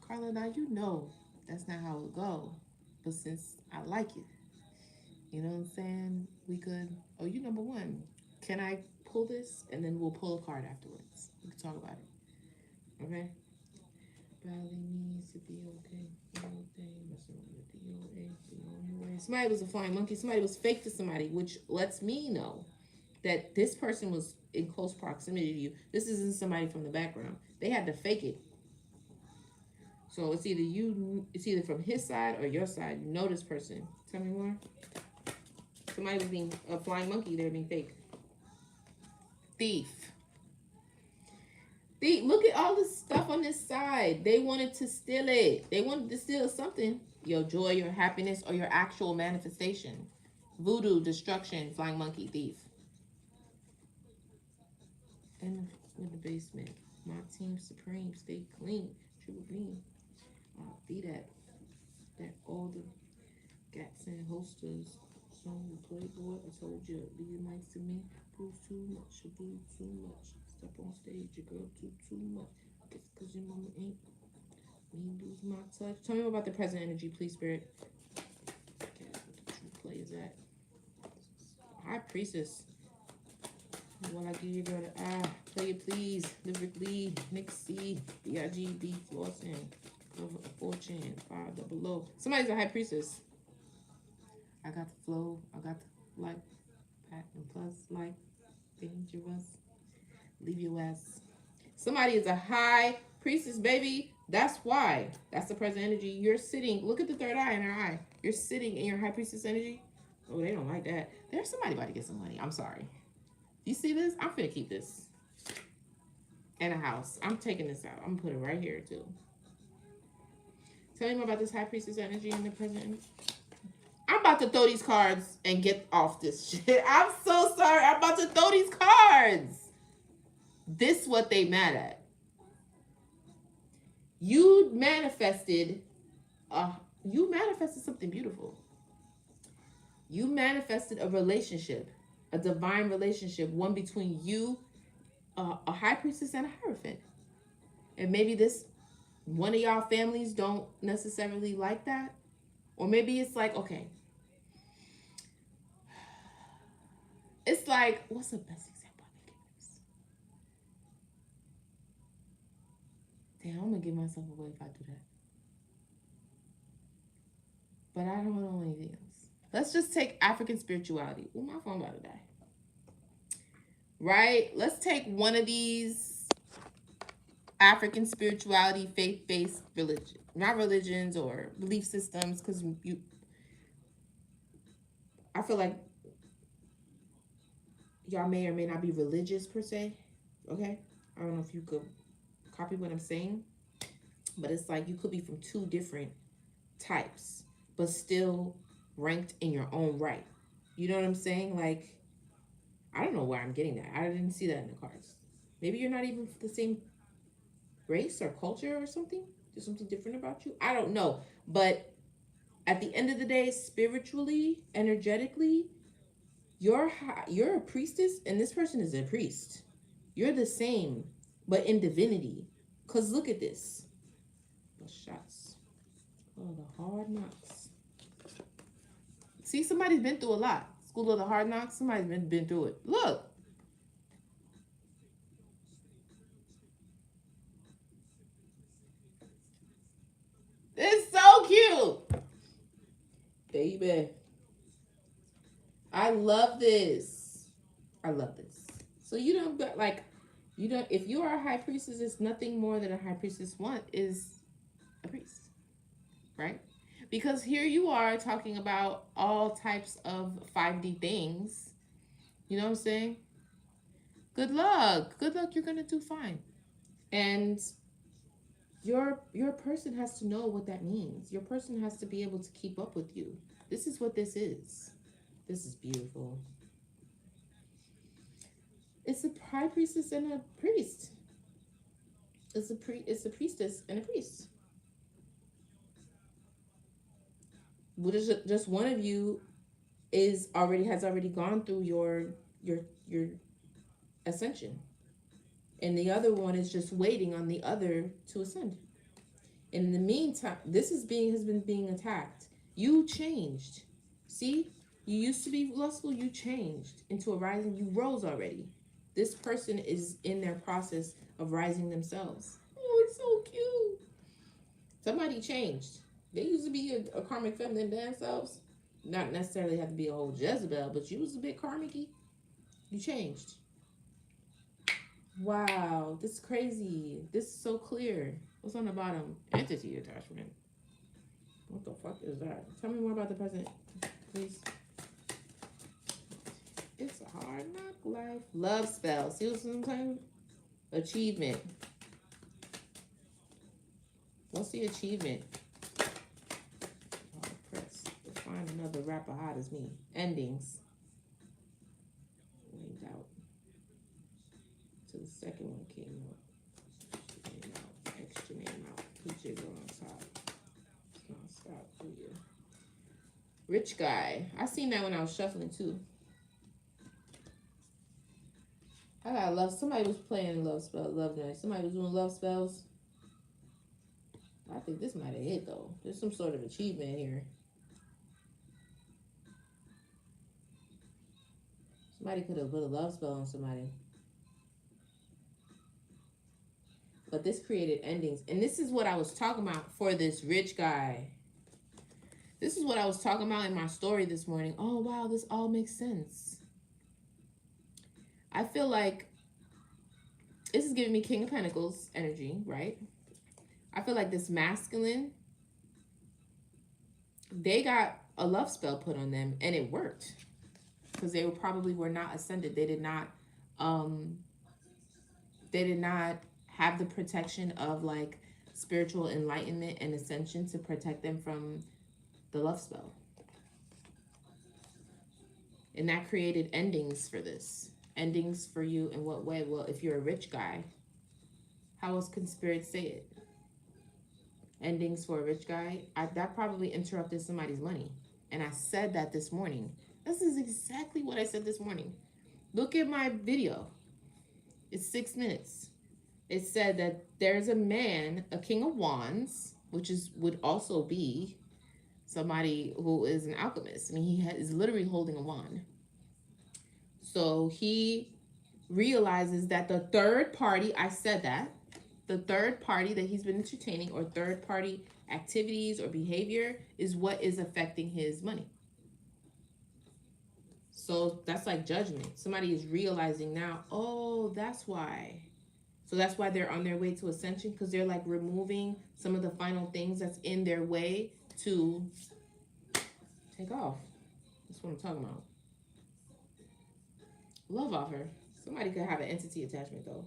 Carla, now you know that's not how it go. But since I like it, you know what I'm saying? We could, oh, you number one. Can I pull this? And then we'll pull a card afterwards. We can talk about it. Okay? Badly needs to be okay. Somebody was a flying monkey. Somebody was fake to somebody, which lets me know that this person was in close proximity to you. This isn't somebody from the background. They had to fake it. So it's either from his side or your side. You know this person. Tell me more. Somebody was being a flying monkey. They're being fake. Thief. Look at all this stuff on this side. They wanted to steal it. They wanted to steal something. Your joy, your happiness, or your actual manifestation. Voodoo, destruction, flying monkey, thief. And in the basement. My team supreme, stay clean. Triple beam. Be that all the gats and holsters. Song playboy, I told you, leave your mics to me. Prove too much, you do too much. Step on stage, your girl too much. Guess cause your mama ain't me lose my touch. Tell me about the present energy, please, spirit. Okay, what the true play is that? High priestess. What I give you, girl, play it please. Lyrically, Nick C, B-I-G-B, flossing. Over a fortune, 5 double low. Somebody's a high priestess. I got the flow, I got the like, patent plus like, dangerous. Leave your ass. Somebody is a high priestess, baby. That's why. That's the present energy. You're sitting. Look at the third eye in her eye. You're sitting in your high priestess energy. Oh, they don't like that. There's somebody about to get some money. I'm sorry. You see this? I'm finna keep this in a house. I'm taking this out. I'm gonna put it right here too. Tell me more about this high priestess energy in the present. I'm about to throw these cards and get off this shit. I'm so sorry. I'm about to throw these cards. This is what they mad at. You manifested something beautiful. You manifested a relationship, a divine relationship, one between you, a high priestess and a hierophant. And maybe one of y'all families don't necessarily like that. Or maybe it's like, okay. It's like, what's the best example I can give this? Damn, I'm going to give myself away if I do that. But I don't know anything else. Let's just take African spirituality. Oh, my phone about to die. Right? Let's take one of these African spirituality, faith-based religion. Not religions or belief systems, because I feel like y'all may or may not be religious per se. Okay? I don't know if you could copy what I'm saying. But it's like you could be from two different types, but still ranked in your own right. You know what I'm saying? Like, I don't know where I'm getting that. I didn't see that in the cards. Maybe you're not even the same race or culture or something. There's something different about you. I don't know. But at the end of the day, spiritually, energetically, you're a priestess and this person is a priest. You're the same, but in divinity. Because look at this. The shots. Oh, the hard knocks. See, somebody's been through a lot. School of the hard knocks, somebody's been through it. Look. It's so cute. Baby. I love this. I love this. So you don't got like, you don't. If you are a high priestess, it's nothing more than a high priestess want is a priest, right? Because here you are talking about all types of 5D things. You know what I'm saying? Good luck. Good luck. You're gonna do fine. And your person has to know what that means. Your person has to be able to keep up with you. This is what this is. This is beautiful. It's a high priestess and a priest. It's a priestess and a priest. What is it, just one of you is already has already gone through your ascension. And the other one is just waiting on the other to ascend. And in the meantime, this is being has been being attacked. You changed. See? You used to be lustful, you changed into a rising, you rose already. This person is in their process of rising themselves. Oh, it's so cute. Somebody changed. They used to be a karmic feminine themselves. Not necessarily have to be a whole Jezebel, but you was a bit karmic-y. You changed. Wow, this is crazy. This is so clear. What's on the bottom? Entity attachment. What the fuck is that? Tell me more about the present, please. It's a hard knock life. Love spell. See what I'm saying? Achievement. What's the achievement? Oh, press. To find another rapper hot as me. Endings. Winged out. So the second one came up. Name out. Extra name out. Put your girl on top. It's not stop for you. Rich guy. I seen that when I was shuffling too. I got love. Somebody was playing love spell, love night. Somebody was doing love spells. I think this might have hit though. There's some sort of achievement here. Somebody could have put a love spell on somebody. But this created endings. And this is what I was talking about for this rich guy. This is what I was talking about in my story this morning. Oh, wow, this all makes sense. I feel like this is giving me King of Pentacles energy, right? I feel like this masculine, they got a love spell put on them and it worked. Because they probably were not ascended. They did not have the protection of like spiritual enlightenment and ascension to protect them from the love spell. And that created endings for this. Endings for you in what way? Well, if you're a rich guy, how else can spirit say it? Endings for a rich guy. That probably interrupted somebody's money. And I said that this morning. This is exactly what I said this morning. Look at my video. It's 6 minutes. It said that there's a man, a king of wands, which would also be somebody who is an alchemist. I mean, he is literally holding a wand. So he realizes that the third party, I said that, the third party that he's been entertaining or third party activities or behavior is what is affecting his money. So that's like judgment. Somebody is realizing now, oh, that's why. So that's why they're on their way to ascension, because they're like removing some of the final things that's in their way to take off. That's what I'm talking about. Love offer. Somebody could have an entity attachment though.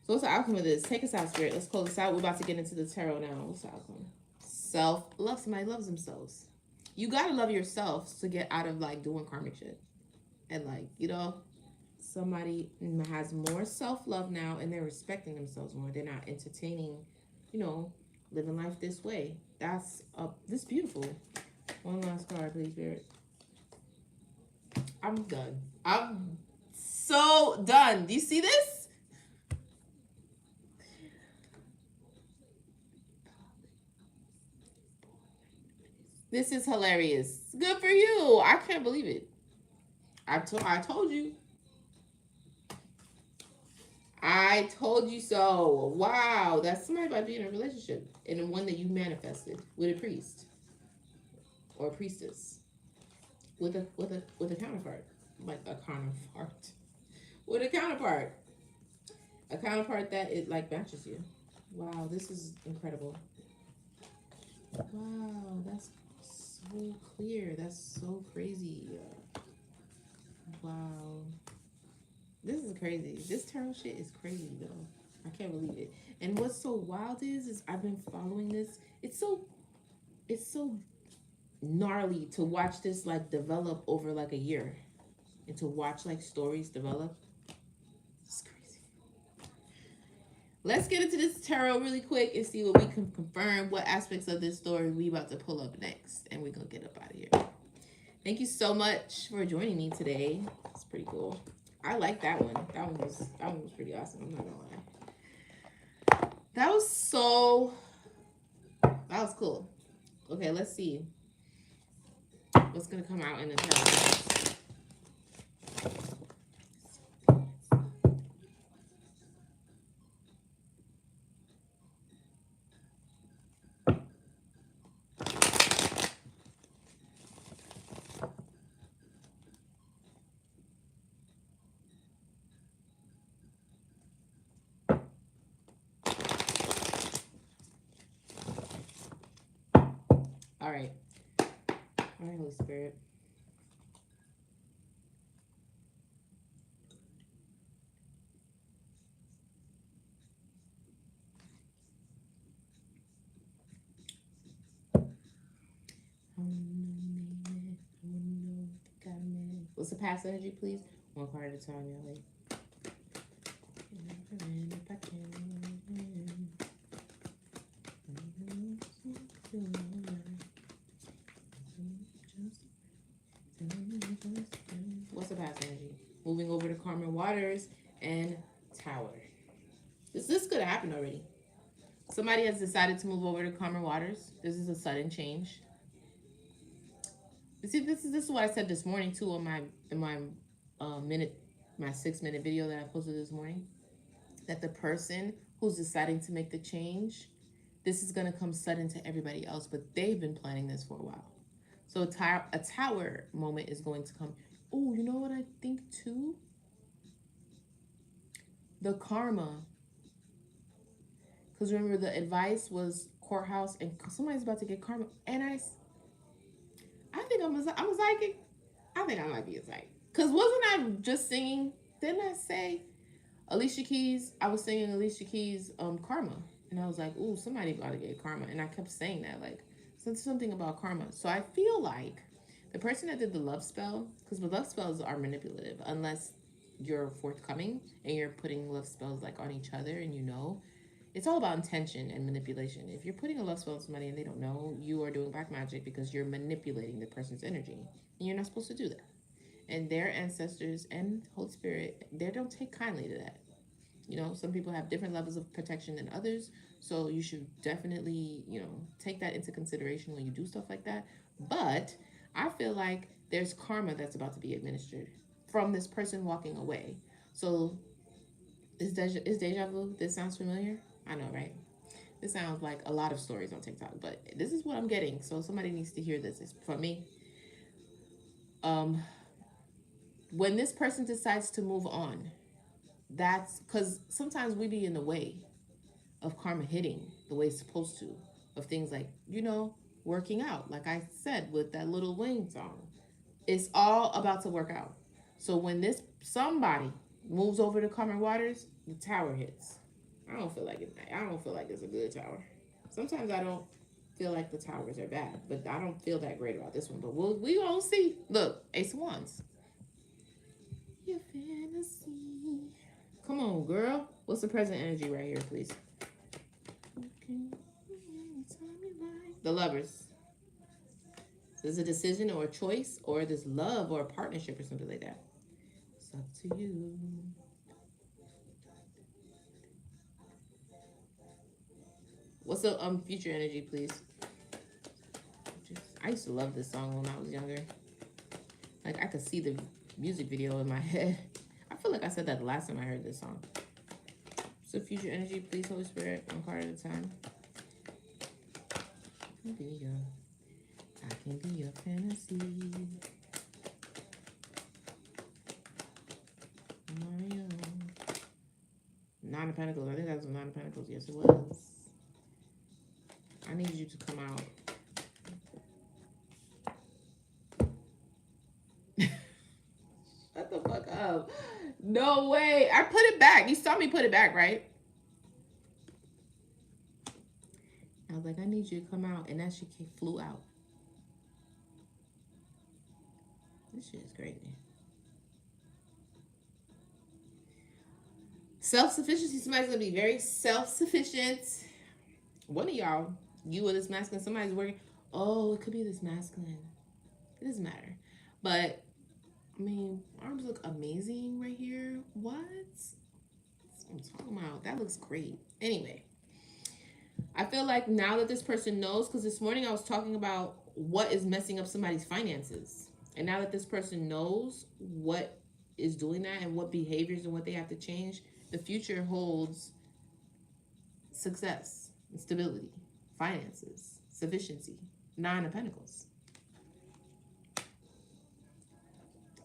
So what's the outcome of this? Take us out, Spirit. Let's close this out. We're about to get into the tarot now. What's the outcome? Self-love. Somebody loves themselves. You gotta love yourself to get out of like doing karmic shit. And like, you know, somebody has more self-love now and they're respecting themselves more. They're not entertaining, you know, living life this way. That's this is beautiful. One last card, please, Spirit. I'm done. I'm so done. Do you see this? This is hilarious. Good for you. I can't believe it. I told you. I told you so. Wow. That's somebody about to be in a relationship. And the one that you manifested with a priest. Or a priestess. With a counterpart. like a counterpart. With a counterpart. A counterpart that it like matches you. Wow, this is incredible. Wow, that's so clear. That's so crazy. Wow. This is crazy. This tarot shit is crazy though. I can't believe it. And what's so wild is I've been following this. It's so gnarly to watch this like develop over like a year. And to watch like stories develop. It's crazy. Let's get into this tarot really quick and see what we can confirm. What aspects of this story we about to pull up next. And we're gonna get up out of here. Thank you so much for joining me today. It's pretty cool. I like that one. That one was pretty awesome. I'm not gonna lie. That was cool. Okay, let's see what's gonna come out in the tarot. All right. All right, Holy Spirit. What's the past energy, please? One card at a time, y'all. What's the past energy? Moving over to Karma Waters and Tower. This could have happened already. Somebody has decided to move over to Karma Waters. This is a sudden change. You see, this is what I said this morning too on my 6-minute video that I posted this morning. That the person who's deciding to make the change, this is gonna come sudden to everybody else, but they've been planning this for a while. So a tower moment is going to come. Oh, you know what I think too? The karma. Because remember, the advice was courthouse, and somebody's about to get karma. And I think I'm a psychic. I think I might be a psychic. Because wasn't I just singing? Didn't I say Alicia Keys? I was singing Alicia Keys' Karma. And I was like, ooh, somebody about to get karma. And I kept saying that, like, something about karma. So I feel like the person that did the love spell, because the love spells are manipulative, unless you're forthcoming and you're putting love spells like on each other and you know. It's all about intention and manipulation. If you're putting a love spell on somebody and they don't know, you are doing black magic because you're manipulating the person's energy. And you're not supposed to do that. And their ancestors and Holy Spirit, they don't take kindly to that. You know, some people have different levels of protection than others. So you should definitely, take that into consideration when you do stuff like that. But I feel like there's karma that's about to be administered from this person walking away. So is deja vu? This sounds familiar? I know, right? This sounds like a lot of stories on TikTok, but this is what I'm getting. So somebody needs to hear this. It's from me. When this person decides to move on, that's because sometimes we be in the way of karma hitting the way it's supposed to, of things like, working out. Like I said with that Little Wayne song, it's all about to work out. So when this somebody moves over to Karma Waters, the tower hits. I don't feel like it's a good tower. Sometimes I don't feel like the towers are bad, but I don't feel that great about this one. But we gonna see. Look, Ace of Wands. Your fantasy. Come on, girl. What's the present energy right here, please? The Lovers. So this is a decision or a choice, or this love or a partnership or something like that. It's up to you. What's the future energy, please? I used to love this song when I was younger. Like I could see the music video in my head. I feel like I said that the last time I heard this song. So future energy, please, Holy Spirit, one card at a time. I can be your fantasy. of Pentacles. I think that was the Nine of Pentacles. Yes, it was. I need you to come out. Shut the fuck up. No way. I put it back. You saw me put it back, right? I was like, I need you to come out. And that shit flew out. This shit is crazy. Self-sufficiency. Somebody's going to be very self-sufficient. One of y'all, you or this masculine, somebody's working. Oh, it could be this masculine. It doesn't matter. But, I mean, arms look amazing right here. What? That's what I'm talking about. That looks great. Anyway, I feel like now that this person knows, because this morning I was talking about what is messing up somebody's finances. And now that this person knows what is doing that and what behaviors and what they have to change, the future holds success, stability, finances, sufficiency. Nine of Pentacles.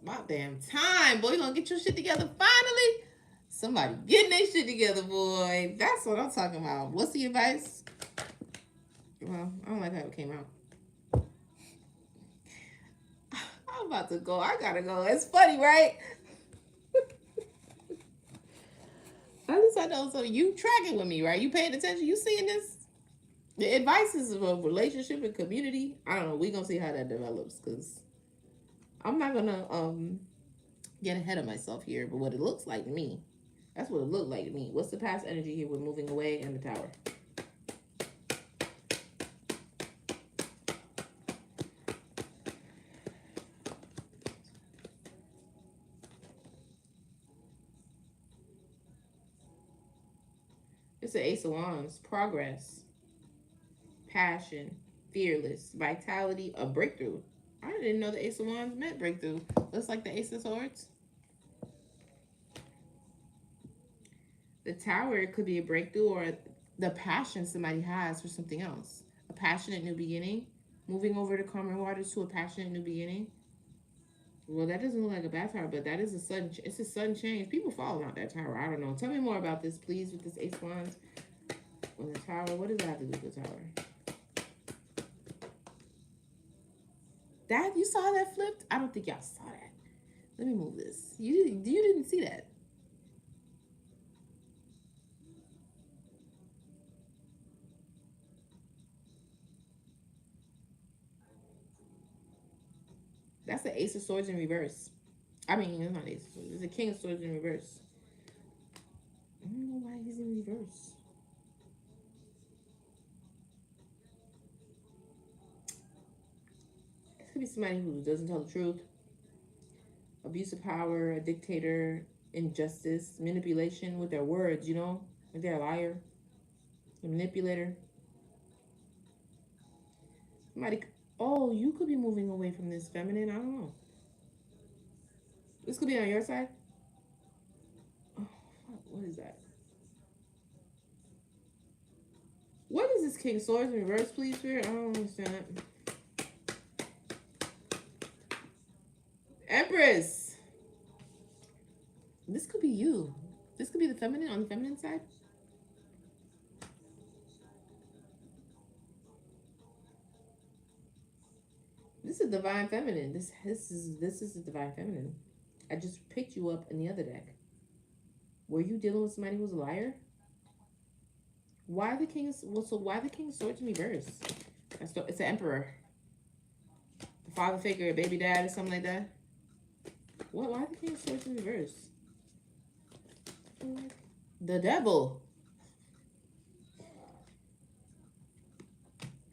About damn time, boy. You gonna get your shit together finally? Somebody getting their shit together, boy. That's what I'm talking about. What's the advice? Well, I don't like how it came out. I'm about to go. I gotta go. It's funny, right? At least I know. So you tracking with me, right? You paying attention? You seeing this? The advice is about relationship and community. I don't know. We gonna see how that develops, because I'm not gonna get ahead of myself here. But what it looks like to me, that's what it looked like to me. What's the past energy here with moving away and the Tower? It's the Ace of Wands. Progress. Passion. Fearless. Vitality. A breakthrough. I didn't know the Ace of Wands meant breakthrough. Looks like the Ace of Swords. The Tower could be a breakthrough, or the passion somebody has for something else. A passionate new beginning. Moving over to calmer waters to a passionate new beginning. Well, that doesn't look like a bad tower, but that is a sudden. It's a sudden change. People falling out that tower. I don't know. Tell me more about this, please, with this Ace of Wands. With the Tower, what does that have to do with the Tower? That, you saw that flipped? I don't think y'all saw that. Let me move this. You didn't see that. That's the Ace of Swords in reverse. I mean, it's not Ace of Swords. It's the King of Swords in reverse. I don't know why he's in reverse. It could be somebody who doesn't tell the truth. Abuse of power, a dictator, injustice, manipulation with their words, you know? If they're a liar, a manipulator. Somebody, oh, you could be moving away from this feminine. I don't know. This could be on your side. Oh, what is that? What is this King of Swords in reverse, please, Spirit? I don't understand that. Empress. This could be you. This could be the feminine on the feminine side. This is divine feminine. This is the divine feminine. I just picked you up in the other deck. Were you dealing with somebody who's a liar? Why the King of why the King of Swords in reverse? It's the Emperor. The father figure, a baby dad, or something like that. What? Why the King of Swords in reverse? The Devil.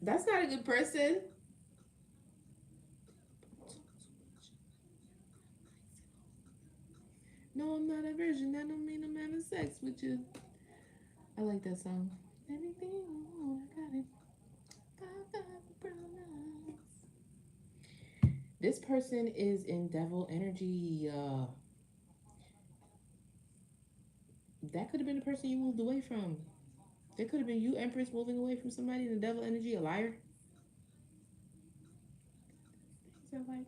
That's not a good person. No, I'm not a virgin. That don't mean I'm having sex with you. I like that song. Anything you want, I got it. This person is in devil energy. That could have been the person you moved away from. That could have been you, Empress, moving away from somebody in the devil energy, a liar. Is that like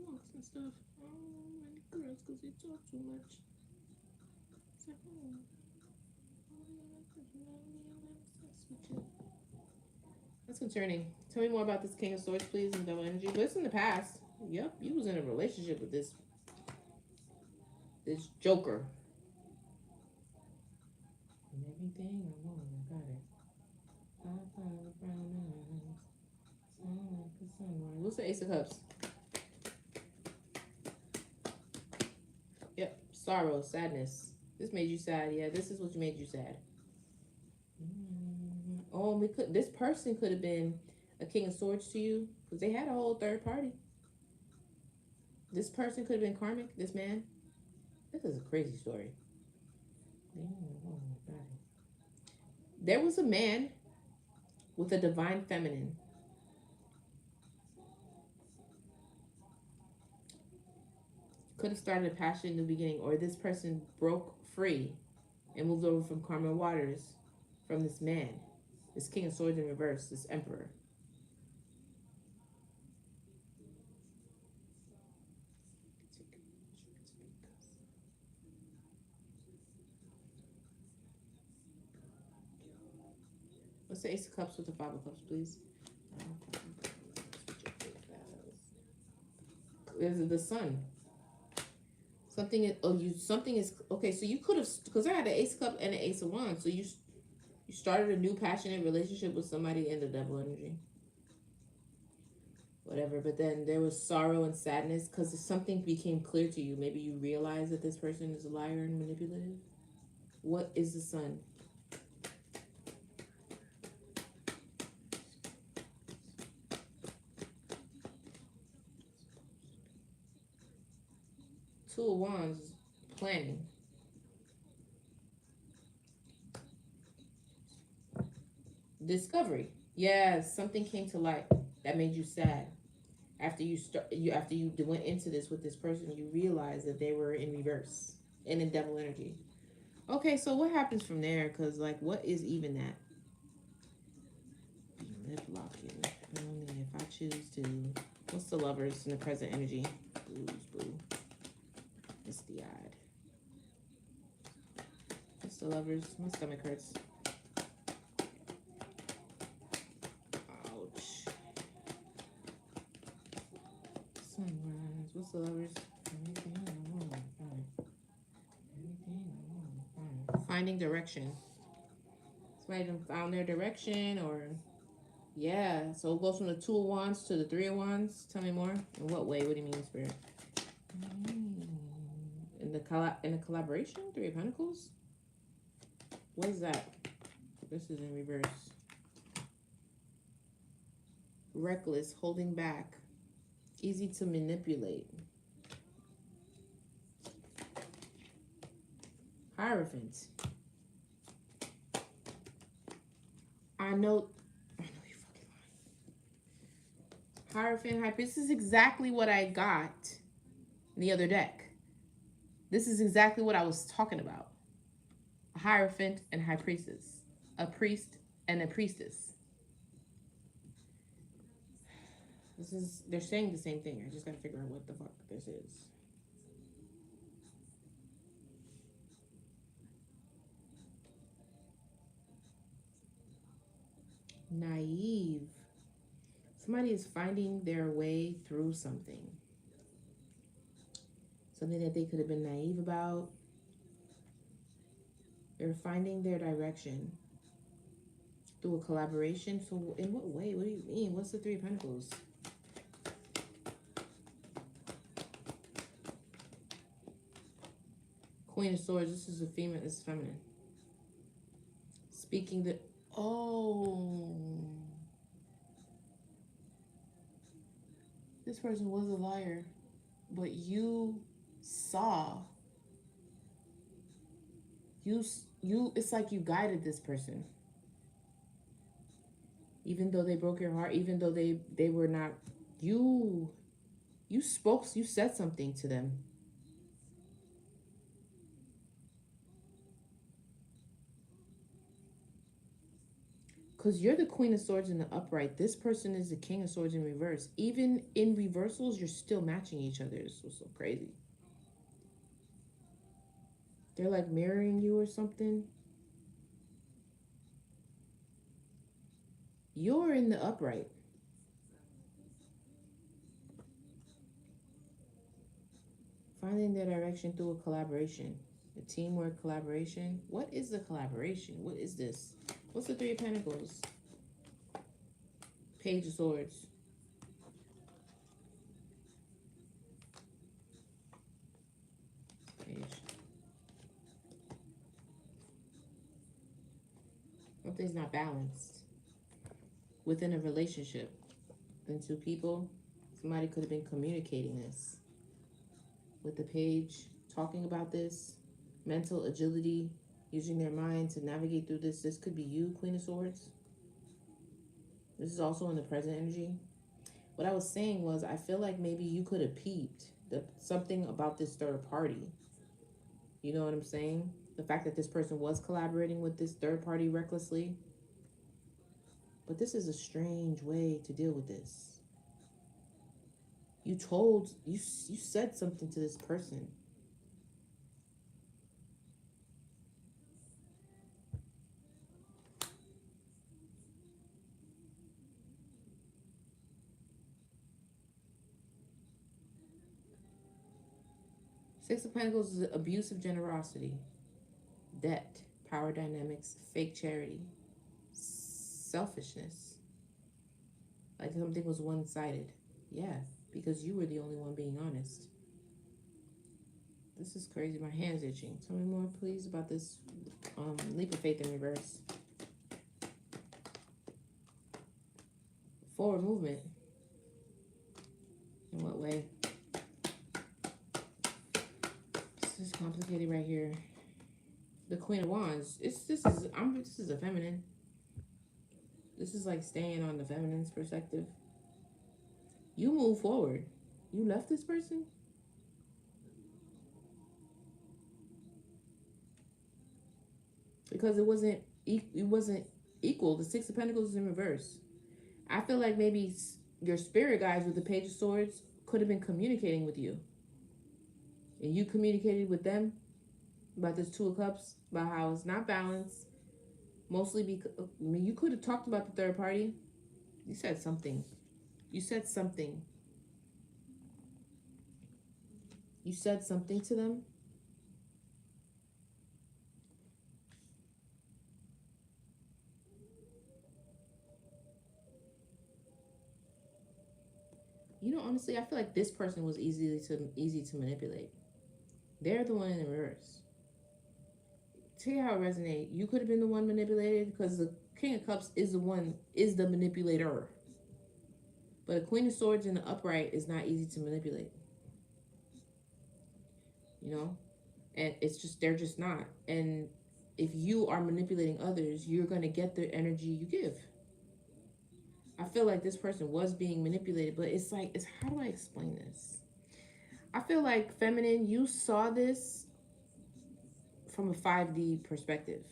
walks and stuff. Oh, many girls because they talk too much. It's like, that's concerning. Tell me more about this King of Swords, please, and double energy. But it's in the past. Yep, you was in a relationship with this Joker. And everything I want, I got it. I found brown eyes. Like the sunrise. What's the Ace of Cups? Yep, sorrow, sadness. This made you sad. Yeah, this is what made you sad. Oh, this person could have been a King of Swords to you because they had a whole third party. This person could have been karmic. This man. This is a crazy story. There was a man with a divine feminine. Could have started a passion in the beginning, or this person broke free and moved over from karma waters from this man, this King of Swords in reverse, this Emperor. What's the Ace of Cups with the Five of Cups, please? There's the Sun. Something is, something is, okay, so you could have, because I had an Ace of Cups and an Ace of Wands, so you started a new passionate relationship with somebody in the Devil energy. Whatever, but then there was sorrow and sadness because something became clear to you. Maybe you realize that this person is a liar and manipulative. What is the Sun? Two of Wands, planning. Discovery. Yes, something came to light that made you sad. After you went into this with this person, you realized that they were in reverse and in devil energy. Okay, so what happens from there? Because, like, what is even that? Lip locking. Only if I choose to. What's the Lovers in the present energy? Blues, boo. Misty-eyed. What's the Lovers? My stomach hurts. Ouch. Sunrise. What's the Lovers? Everything I want, fine. Everything I want, fine. Finding direction. Somebody found their direction, or yeah. So it goes from the Two of Wands to the Three of Wands. Tell me more. In what way? What do you mean, Spirit? In the collaboration, Three of Pentacles. What is that? This is in reverse. Reckless, holding back, easy to manipulate. Hierophant. I know you fucking lying. Hierophant, this is exactly what I got in the other deck. This is exactly what I was talking about. A Hierophant and High Priestess. A priest and a priestess. They're saying the same thing. I just gotta figure out what the fuck this is. Naive. Somebody is finding their way through something. Something that they could have been naive about. They're finding their direction through a collaboration. So in what way? What do you mean? What's the Three of Pentacles? Queen of Swords. This is a female. This is feminine. Speaking the... Oh. This person was a liar. But you saw... It's like you guided this person. Even though they broke your heart, even though they were not... You spoke, you said something to them. Because you're the Queen of Swords in the upright. This person is the King of Swords in reverse. Even in reversals, you're still matching each other. It's so crazy. They're like mirroring you or something. You're in the upright. Finding their direction through a collaboration. A teamwork collaboration. What is the collaboration? What is this? What's the Three of Pentacles? Page of Swords. Page. Something's not balanced within a relationship. Then two people, somebody could have been communicating this with the page, talking about this, mental agility, using their mind to navigate through this. This could be you, Queen of Swords. This is also in the present energy. What I was saying was, I feel like maybe you could have peeped something about this third party. You know what I'm saying? The fact that this person was collaborating with this third party recklessly. But this is a strange way to deal with this. You said something to this person. Six of Pentacles is abusive generosity, debt, power dynamics, fake charity, selfishness. Like something was one-sided. Yeah, because you were the only one being honest. This is crazy. My hand's itching. Tell me more, please, about this leap of faith in reverse. Forward movement. In what way? This is complicated right here. The Queen of Wands. This is a feminine. This is like staying on the feminine's perspective. You move forward. You left this person? Because it wasn't equal. The Six of Pentacles is in reverse. I feel like maybe your spirit guides with the Page of Swords could have been communicating with you. And you communicated with them about this Two of Cups, about how it's not balanced. Mostly because, I mean, you could have talked about the third party. You said something. You said something. You said something to them. You know, honestly, I feel like this person was easy to manipulate. They're the one in the reverse. Tell you how it resonates. You could have been the one manipulated because the King of Cups is the manipulator. But a Queen of Swords in the upright is not easy to manipulate. You know? And it's just, they're just not. And if you are manipulating others, you're going to get the energy you give. I feel like this person was being manipulated, but it's like, how do I explain this? I feel like, feminine, you saw this from a 5D perspective.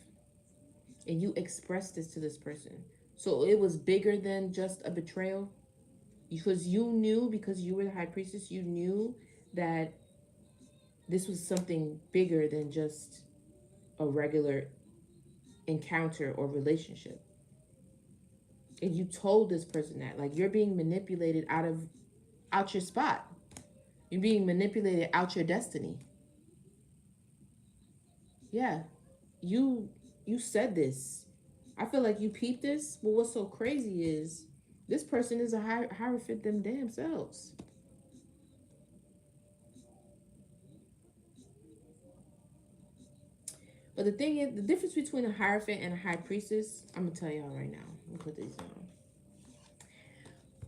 And you expressed this to this person. So it was bigger than just a betrayal. Because you knew, because you were the High Priestess, you knew that this was something bigger than just a regular encounter or relationship. And you told this person that, like, you're being manipulated out your spot. You're being manipulated out your destiny. Yeah, you said this. I feel like you peeped this. But what's so crazy is this person is a hierophant them damn selves. But the thing is, the difference between a hierophant and a high priestess, I'm gonna tell y'all right now. I'm gonna put these down.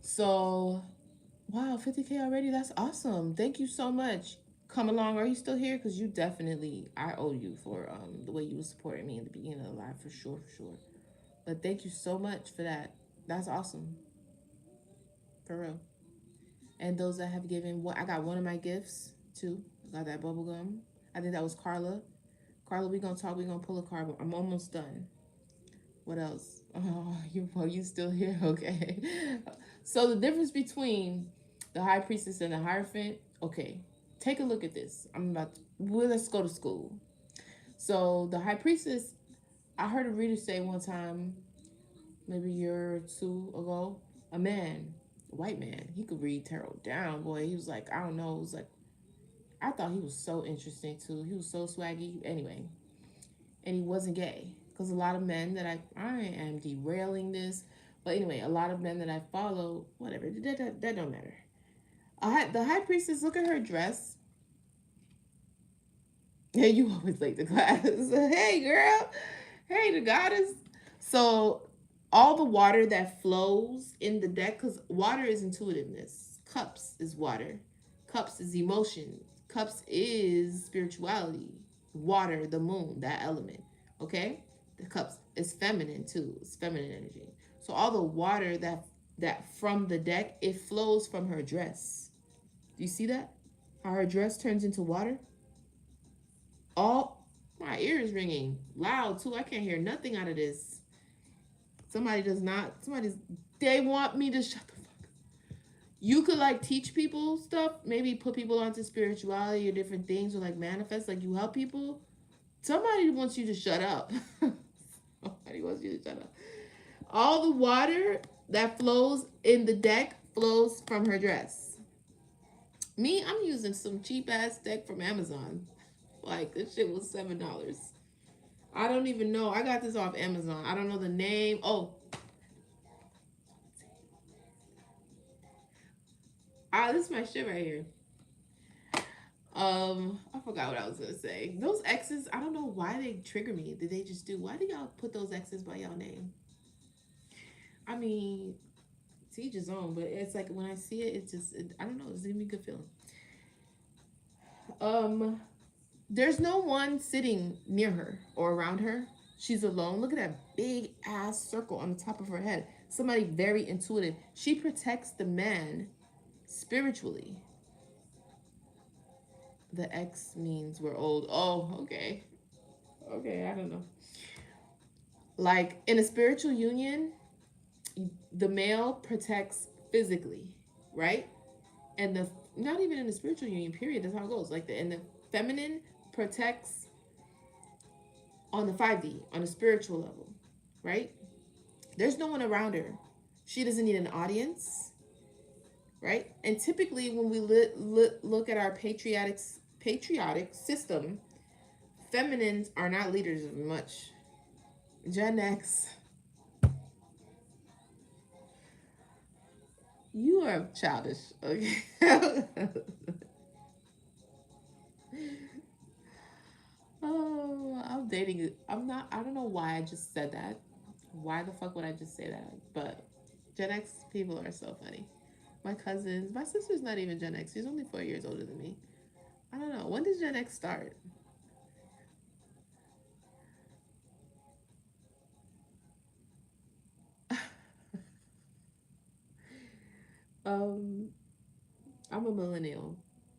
So, wow, 50K already. That's awesome. Thank you so much. Come along. Are you still here? Because you definitely, I owe you for the way you were supporting me in the beginning of the live, for sure, for sure. But thank you so much for that. That's awesome. For real. And those that have given, I got one of my gifts too. I got that bubble gum. I think that was Carla. Carla, we're gonna talk. We're gonna pull a card. I'm almost done. What else? Oh, you still here? Okay. So the difference between the high priestess and the hierophant. Okay, take a look at this. Well, let's go to school. So the high priestess. I heard a reader say one time, maybe a year or two ago, a man, a white man, he could read tarot down. Boy, he was like, I don't know. It was like I thought he was so interesting too. He was so swaggy. Anyway, and he wasn't gay because a lot of men that I am derailing this, but anyway, a lot of men that I follow, whatever, that don't matter. The high priestess, look at her dress. Hey, you always late to class. Hey, girl. Hey, the goddess. So all the water that flows in the deck, because water is intuitiveness. Cups is water. Cups is emotion. Cups is spirituality. Water, the moon, that element. Okay? The cups is feminine too. It's feminine energy. So all the water that from the deck, it flows from her dress. Do you see that? How her dress turns into water? All my ears ringing loud too. I can't hear nothing out of this. Somebody does not. They want me to shut the fuck up. You could like teach people stuff, maybe put people onto spirituality or different things, or like manifest, like you help people. Somebody wants you to shut up. Somebody wants you to shut up. All the water that flows in the deck flows from her dress. Me, I'm using some cheap ass deck from Amazon. Like this shit was $7. I don't even know. I got this off Amazon. I don't know the name. Oh, this is my shit right here. I forgot what I was gonna say. Those X's, I don't know why they trigger me. Did they just do? Why do y'all put those X's by y'all name? I mean, to each his own, but it's like when I see it, I don't know. It's giving me a good feeling. Um, there's no one sitting near her or around her. She's alone. Look at that big ass circle on the top of her head. Somebody very intuitive. She protects the man spiritually. The X means we're old. Oh, okay. Okay, I don't know. Like in a spiritual union, the male protects physically, right? And the not even in a spiritual union, period. That's how it goes. Like the feminine protects on the 5D, on a spiritual level, right? There's no one around her. She doesn't need an audience, right? And typically, when we look at our patriotic system, feminines are not leaders of much. Gen X, you are childish. Okay. Oh, I'm dating. I'm not. I don't know why I just said that. Why the fuck would I just say that? But Gen X people are so funny. My cousins, my sister's not even Gen X. She's only 4 years older than me. I don't know. When does Gen X start? um, I'm a millennial,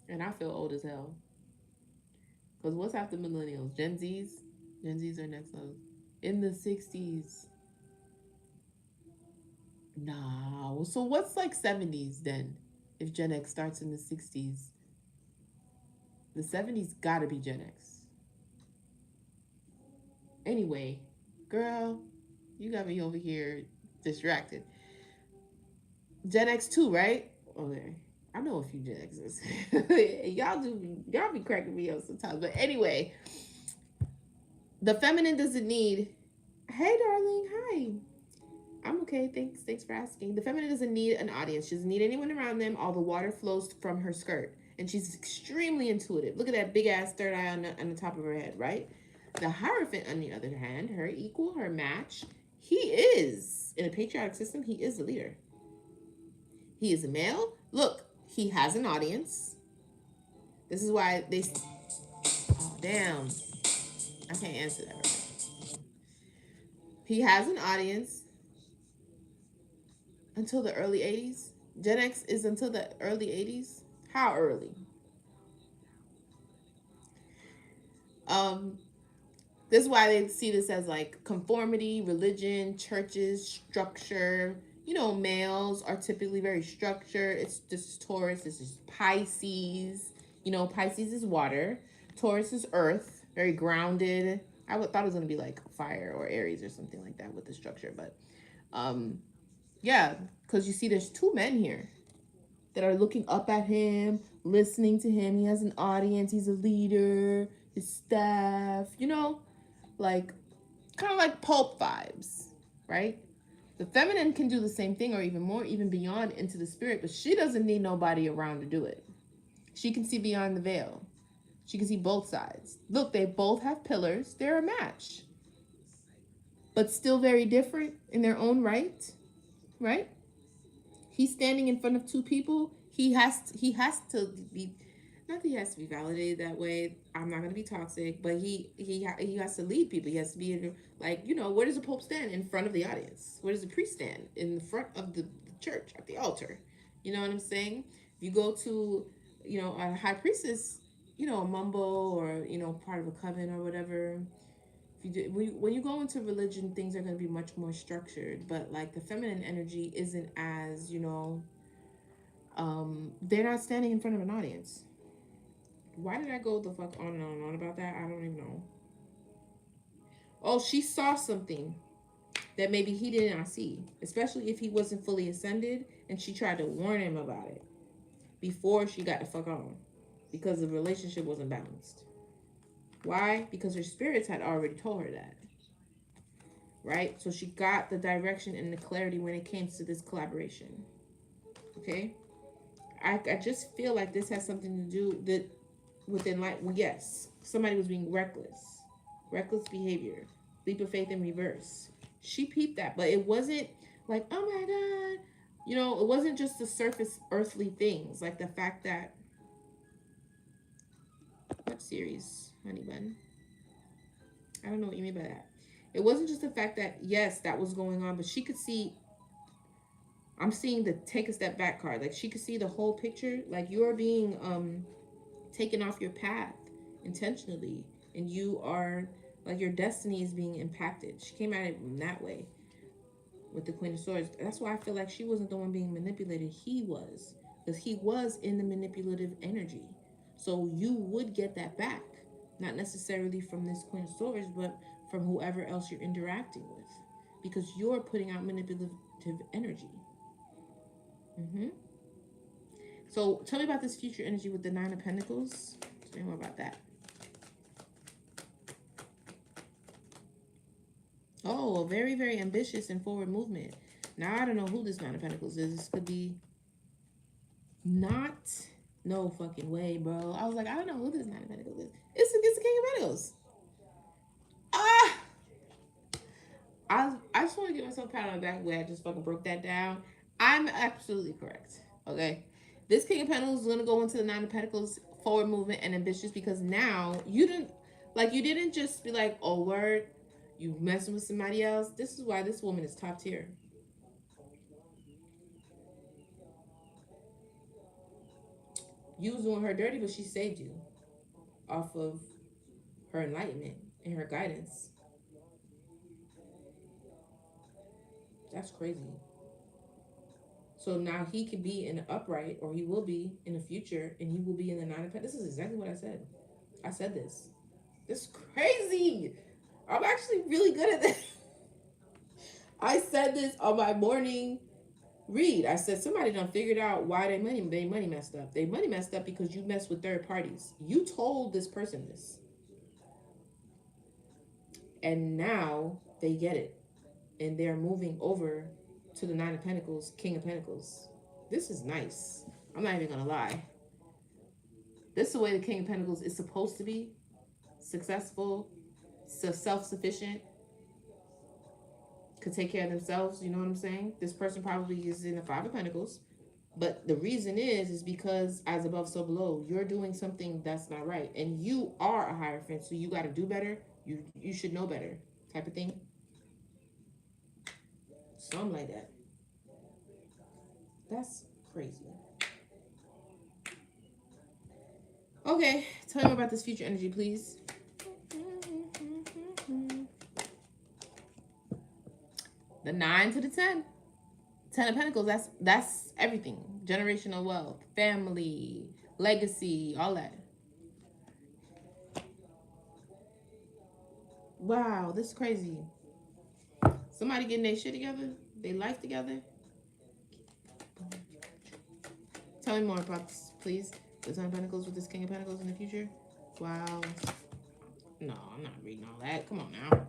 and I feel old as hell. Cause what's after millennials? Gen Zs. Gen Zs are next level. In the '60s. No. So what's like '70s then? If Gen X starts in the '60s, the '70s gotta be Gen X. Anyway, girl, you got me over here distracted. Gen X too, right? Okay. I know a few Gen Xers. Y'all be cracking me up sometimes. But anyway, the feminine doesn't need, hey darling, hi. I'm okay. Thanks for asking. The feminine doesn't need an audience. She doesn't need anyone around them. All the water flows from her skirt. And she's extremely intuitive. Look at that big ass third eye on the top of her head, right? The hierophant, on the other hand, her equal, her match, he is, in a patriotic system, he is the leader. He is a male. Look, he has an audience. This is why they. Oh, damn. I can't answer that right. He has an audience until the early 80s. Gen X is until the early 80s. How early? Um, This is why they see this as like conformity, religion, churches, structure. You know, males are typically very structured. It's this is Taurus, this is Pisces. You know, Pisces is water, Taurus is earth, very grounded. Thought it was gonna be like fire or Aries or something like that with the structure, but um, yeah, because you see, there's two men here that are looking up at him, listening to him. He has an audience. He's a leader. His staff, you know, like kind of like pulp vibes, right? The feminine can do the same thing or even more, even beyond into the spirit, but she doesn't need nobody around to do it. She can see beyond the veil. She can see both sides. Look, they both have pillars. They're a match, but still very different in their own right, right? He's standing in front of two people. He has to be, not that he has to be validated that way. I'm not going to be toxic, but he has to lead people. He has to be like, you know, where does the Pope stand? In front of the audience. Where does the priest stand? In the front of the church at the altar. You know what I'm saying? If you go to, you know, a high priestess, you know, a mumbo or, you know, part of a coven or whatever. If you do, when you go into religion, things are going to be much more structured, but like the feminine energy isn't as, you know, they're not standing in front of an audience. Why did I go the fuck on and on and on about that? I don't even know. Oh, she saw something that maybe he did not see, especially if he wasn't fully ascended, and she tried to warn him about it before she got the fuck on, because the relationship wasn't balanced. Why? Because her spirits had already told her that. Right? So she got the direction and the clarity when it came to this collaboration. Okay? I just feel like this has something to do that within like, well, yes, somebody was being reckless behavior, leap of faith in reverse. She peeped that, but it wasn't like, oh my god, you know, it wasn't just the surface earthly things, like the fact that, what series, honey bun? I don't know what you mean by that. It wasn't just the fact that yes, that was going on, but she could see. I'm seeing the take a step back card. Like she could see the whole picture. Like you're being taken off your path intentionally, and you are like your destiny is being impacted. She came at it in that way with the Queen of Swords. That's why I feel like she wasn't the one being manipulated. He was, because he was in the manipulative energy. So you would get that back, not necessarily from this Queen of Swords, but from whoever else you're interacting with, because you're putting out manipulative energy. Mm-hmm. So tell me about this future energy with the Nine of Pentacles. Tell me more about that. Oh, very, very ambitious and forward movement. Now, I don't know who this Nine of Pentacles is. This could be not... No fucking way, bro. I was like, I don't know who this Nine of Pentacles is. It's the King of Pentacles. Ah! I just want to give myself a pat on the back where I just fucking broke that down. I'm absolutely correct. Okay? This King of Pentacles is going to go into the Nine of Pentacles forward movement and ambitious, because now you didn't just be like, oh, word, you messing with somebody else. This is why this woman is top tier. You was doing her dirty, but she saved you off of her enlightenment and her guidance. That's crazy. So now he could be in the upright, or he will be in the future, and he will be in the Nine of Pentacles. This is exactly what I said. I said this. This is crazy. I'm actually really good at this. I said this on my morning read. I said somebody done figured out why they money messed up. They money messed up because you messed with third parties. You told this person this, and now they get it, and they're moving over to the Nine of Pentacles, King of Pentacles. This is nice. I'm not even gonna lie. This is the way the King of Pentacles is supposed to be. Successful, self-sufficient, could take care of themselves. You know what I'm saying? This person probably is in the Five of Pentacles. But the reason is because as above, so below. You're doing something that's not right. And you are a Hierophant, so you got to do better. You should know better type of thing. Something like that. That's crazy. Okay, tell me about this future energy, please. The 9 to the 10. 10 of Pentacles, that's everything. Generational wealth, family, legacy, all that. Wow, this is crazy. Somebody getting their shit together, their life together. Tell me more about this, please. The 10 of Pentacles with this King of Pentacles in the future. Wow. No, I'm not reading all that. Come on now.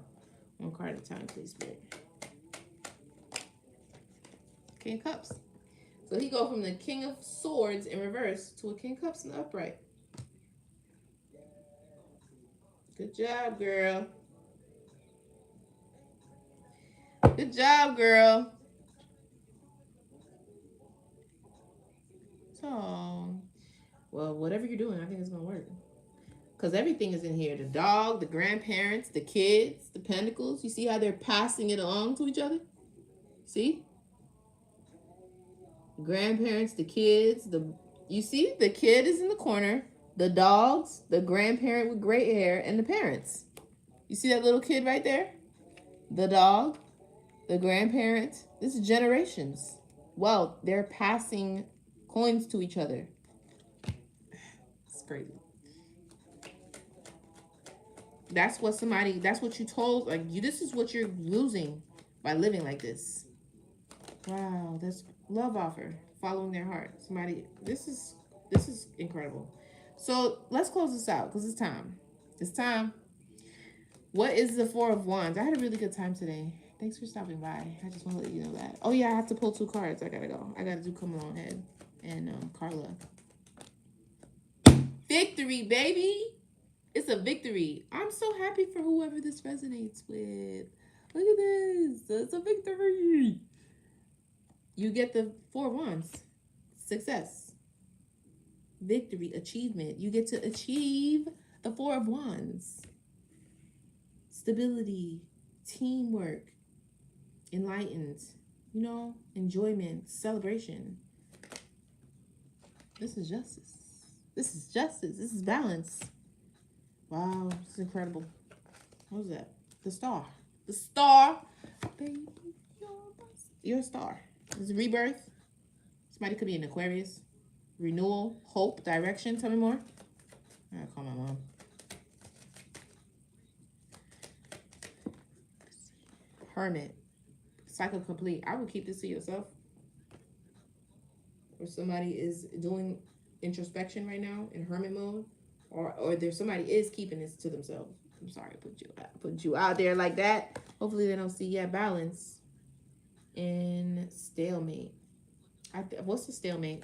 One card at a time, please, Spirit. King of Cups. So he go from the King of Swords in reverse to a King of Cups in the upright. Good job, girl. Good job, girl. So, well, whatever you're doing, I think it's going to work. Because everything is in here. The dog, the grandparents, the kids, the pentacles. You see how they're passing it along to each other? See? Grandparents, the kids, you see the kid is in the corner, the dogs, the grandparent with gray hair, and the parents. You see that little kid right there? The dog, the grandparent. This is generations. Well, they're passing coins to each other. It's crazy. That's what you told, like, this is what you're losing by living like this. Wow, that's love offer, following their heart. Somebody, this is incredible. So let's close this out because it's time. It's time. What is the Four of Wands? I had a really good time today. Thanks for stopping by. I just want to let you know that. Oh yeah, I have to pull 2 cards. I gotta go. I gotta do Come Along Head and Carla. Victory, baby. It's a victory. I'm so happy for whoever this resonates with. Look at this. It's a victory. You get the 4 of Wands. Success. Victory. Achievement. You get to achieve the 4 of Wands. Stability. Teamwork. Enlightened. You know, enjoyment. Celebration. This is justice. This is justice. This is balance. Wow. This is incredible. What was that? The star. The star. Baby, you're a star. This is rebirth. Somebody could be an Aquarius. Renewal, hope, direction. Tell me more. I gotta call my mom. Hermit. Cycle complete. I would keep this to yourself. Or somebody is doing introspection right now in hermit mode. Or there's somebody is keeping this to themselves. I'm sorry, put you out there like that. Hopefully they don't see. Yeah, balance. And stalemate. What's the stalemate?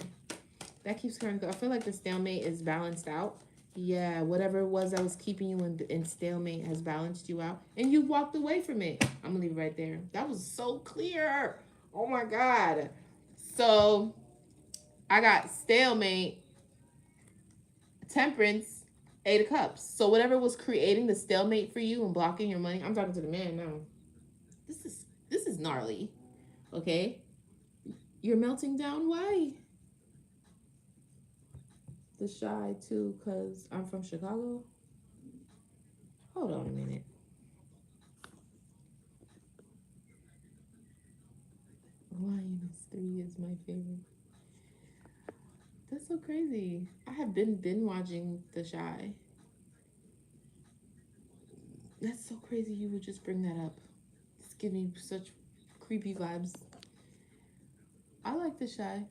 That keeps coming. I feel like the stalemate is balanced out. Yeah, whatever it was that was keeping you in stalemate has balanced you out. And you walked away from it. I'm going to leave it right there. That was so clear. Oh my God. So I got stalemate, temperance, 8 of Cups. So whatever was creating the stalemate for you and blocking your money. I'm talking to the man now. This is gnarly. Okay, you're melting down. Why? The shy too, because I'm from Chicago. Hold on a minute. Lioness 3 is my favorite. That's so crazy. I have been watching The Shy. That's so crazy you would just bring that up. It's giving me such creepy vibes. I like The Shy.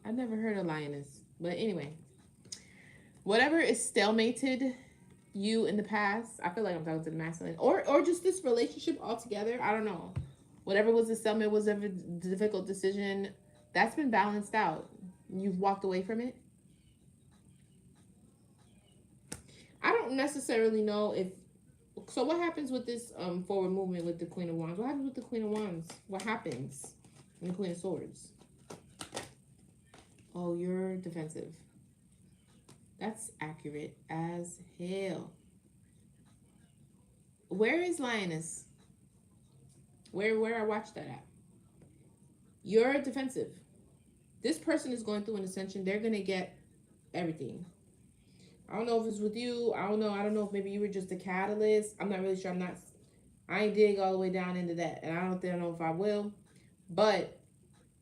I've never heard of Lioness. But anyway, whatever is stalemated you in the past, I feel like I'm talking to the masculine, or just this relationship altogether. I don't know. Whatever was the stalemate, was ever difficult decision, that's been balanced out. You've walked away from it. I don't necessarily know if. So what happens with this forward movement with the Queen of Wands? What happens with the Queen of Wands? What happens in the Queen of Swords? Oh, you're defensive. That's accurate as hell. Where is Lioness? Where I watched that at? You're defensive. This person is going through an ascension. They're going to get everything. I don't know if it's with you. I don't know. I don't know if maybe you were just a catalyst. I'm not really sure. I ain't dig all the way down into that, and I don't know if I will. But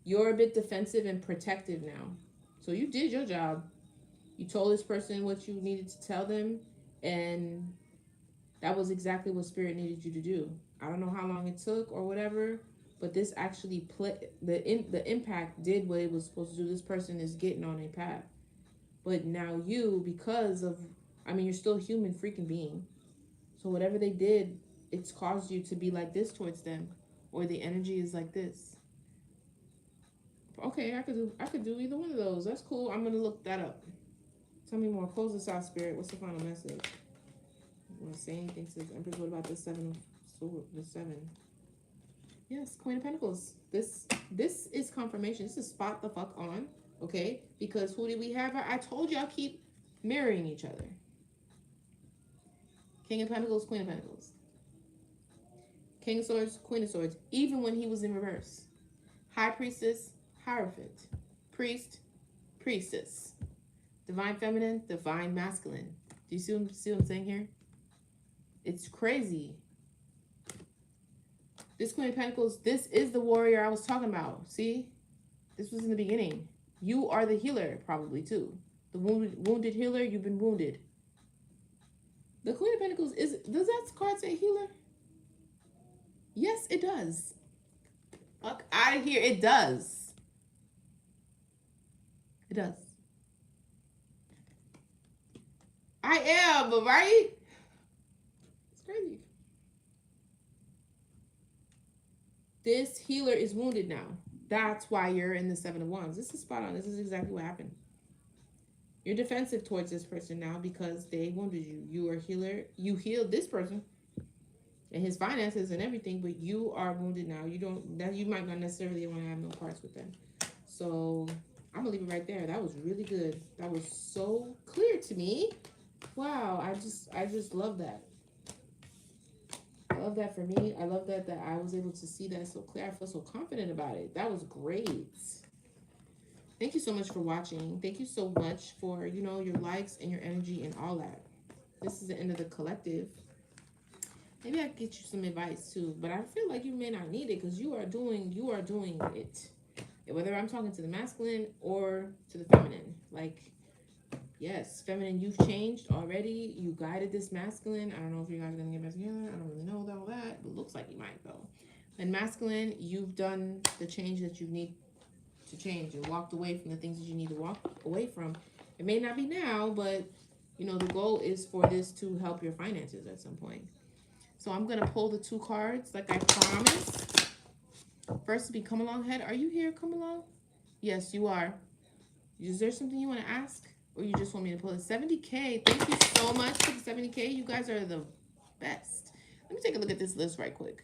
you're a bit defensive and protective now. So you did your job. You told this person what you needed to tell them, and that was exactly what spirit needed you to do. I don't know how long it took or whatever, but this actually the impact did what it was supposed to do. This person is getting on a path. But now you, because of, I mean, you're still a human freaking being. So whatever they did, it's caused you to be like this towards them, or the energy is like this. Okay, I could do either one of those. That's cool. I'm gonna look that up. Tell me more. Close this out, spirit. What's the final message? Want to say anything to the Empress? What about the seven of swords? The seven. Yes, Queen of Pentacles. This is confirmation. This is spot the fuck on. Okay, because who did we have? I told y'all keep mirroring each other. King of Pentacles, Queen of Pentacles. King of Swords, Queen of Swords. Even when he was in reverse. High Priestess, Hierophant. Priest, Priestess. Divine Feminine, Divine Masculine. Do you see what I'm saying here? It's crazy. This Queen of Pentacles, this is the warrior I was talking about. See? This was in the beginning. You are the healer, probably, too. The wounded healer, you've been wounded. The Queen of Pentacles, does that card say healer? Yes, it does. Fuck out of here. It does. It does. I am, right? It's crazy. This healer is wounded now. That's why you're in the Seven of Wands. This is spot on. This is exactly what happened. You're defensive towards this person now because they wounded you. You are a healer. You healed this person and his finances and everything, but you are wounded now. You might not necessarily want to have no parts with them. So I'm gonna leave it right there. That was really good. That was so clear to me. Wow, I just love that. I love that for me. I love that I was able to see that so clear. I feel so confident about it. That was great. Thank you so much for watching. Thank you so much for, your likes and your energy and all that. This is the end of the collective. Maybe I could get you some advice too, but I feel like you may not need it because you are doing it. Whether I'm talking to the masculine or to the feminine. Like, yes, feminine, you've changed already. You guided this masculine. I don't know if you guys are going to get back together. I don't really know all that, but looks like you might though. And masculine, you've done the change that you need to change. You walked away from the things that you need to walk away from. It may not be now, but the goal is for this to help your finances at some point. So I'm going to pull the 2 cards like I promised. First to be Come Along Head. Are you here, Come Along? Yes, you are. Is there something you want to ask? Or you just want me to pull it? 70K. Thank you so much for the 70K. You guys are the best. Let me take a look at this list right quick.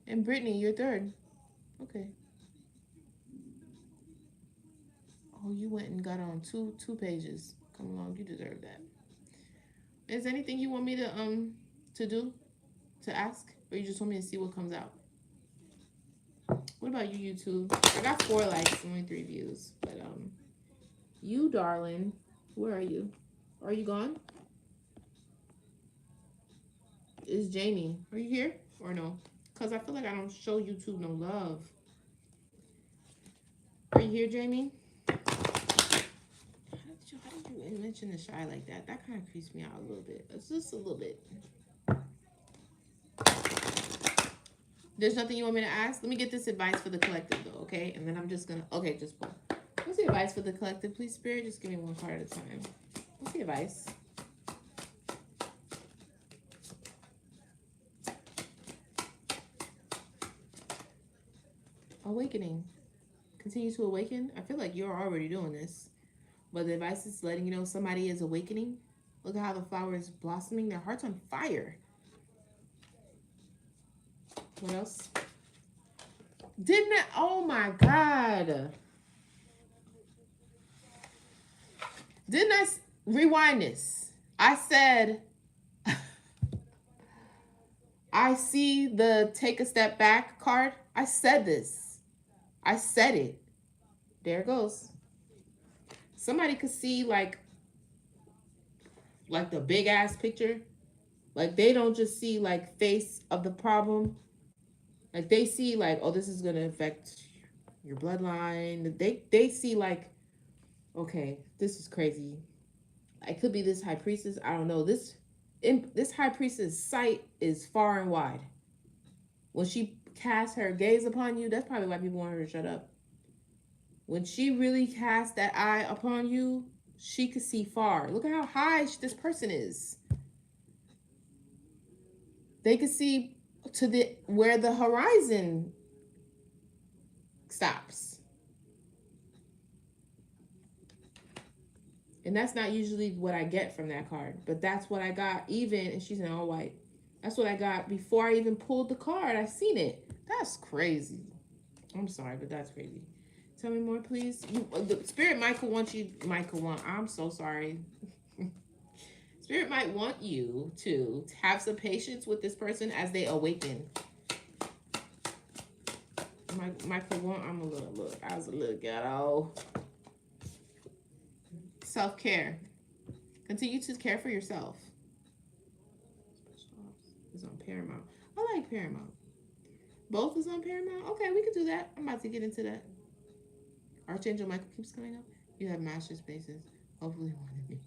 And Brittany, you're 3rd. Okay. Oh, you went and got on two pages. Come along, you deserve that. Is there anything you want me to do? To ask? Or you just want me to see what comes out? What about you, YouTube? I got 4 likes, only 3 views. But you, darling, where are you? Are you gone? Is Jamie? Are you here or no? Because I feel like I don't show YouTube no love. Are you here, Jamie? How did you mention the shy like that? That kind of creeps me out a little bit. It's just a little bit. There's nothing you want me to ask? Let me get this advice for the collective, though, okay? And then I'm just going to... Okay, just pull. What's the advice for the collective, please, Spirit? Just give me 1 card at a time. What's the advice? Awakening. Continue to awaken. I feel like you're already doing this. But the advice is letting you know somebody is awakening. Look at how the flower is blossoming. Their heart's on fire. What else? Didn't it? Oh my God. Didn't I rewind this? I said, I see the take a step back card. I said this. I said it. There it goes. Somebody could see like the big ass picture. Like they don't just see like face of the problem. Like they see like, oh, this is gonna affect your bloodline. They see like, okay, this is crazy. It could be this high priestess. I don't know. This high priestess sight is far and wide. When she casts her gaze upon you, that's probably why people want her to shut up. When she really casts that eye upon you, she could see far. Look at how high this person is. They could see to the where the horizon stops. And that's not usually what I get from that card, but that's what I got. Even, and she's in all white. That's what I got before I even pulled the card. I seen it. That's crazy. I'm sorry, but that's crazy. Tell me more, please. The Spirit Michael wants you. I'm so sorry. Spirit might want you to have some patience with this person as they awaken. Michael one, I was a little ghetto. Self-care. Continue to care for yourself. It's on Paramount. I like Paramount. Both is on Paramount? Okay, we can do that. I'm about to get into that. Archangel Michael keeps coming up. You have master spaces. Hopefully one of me.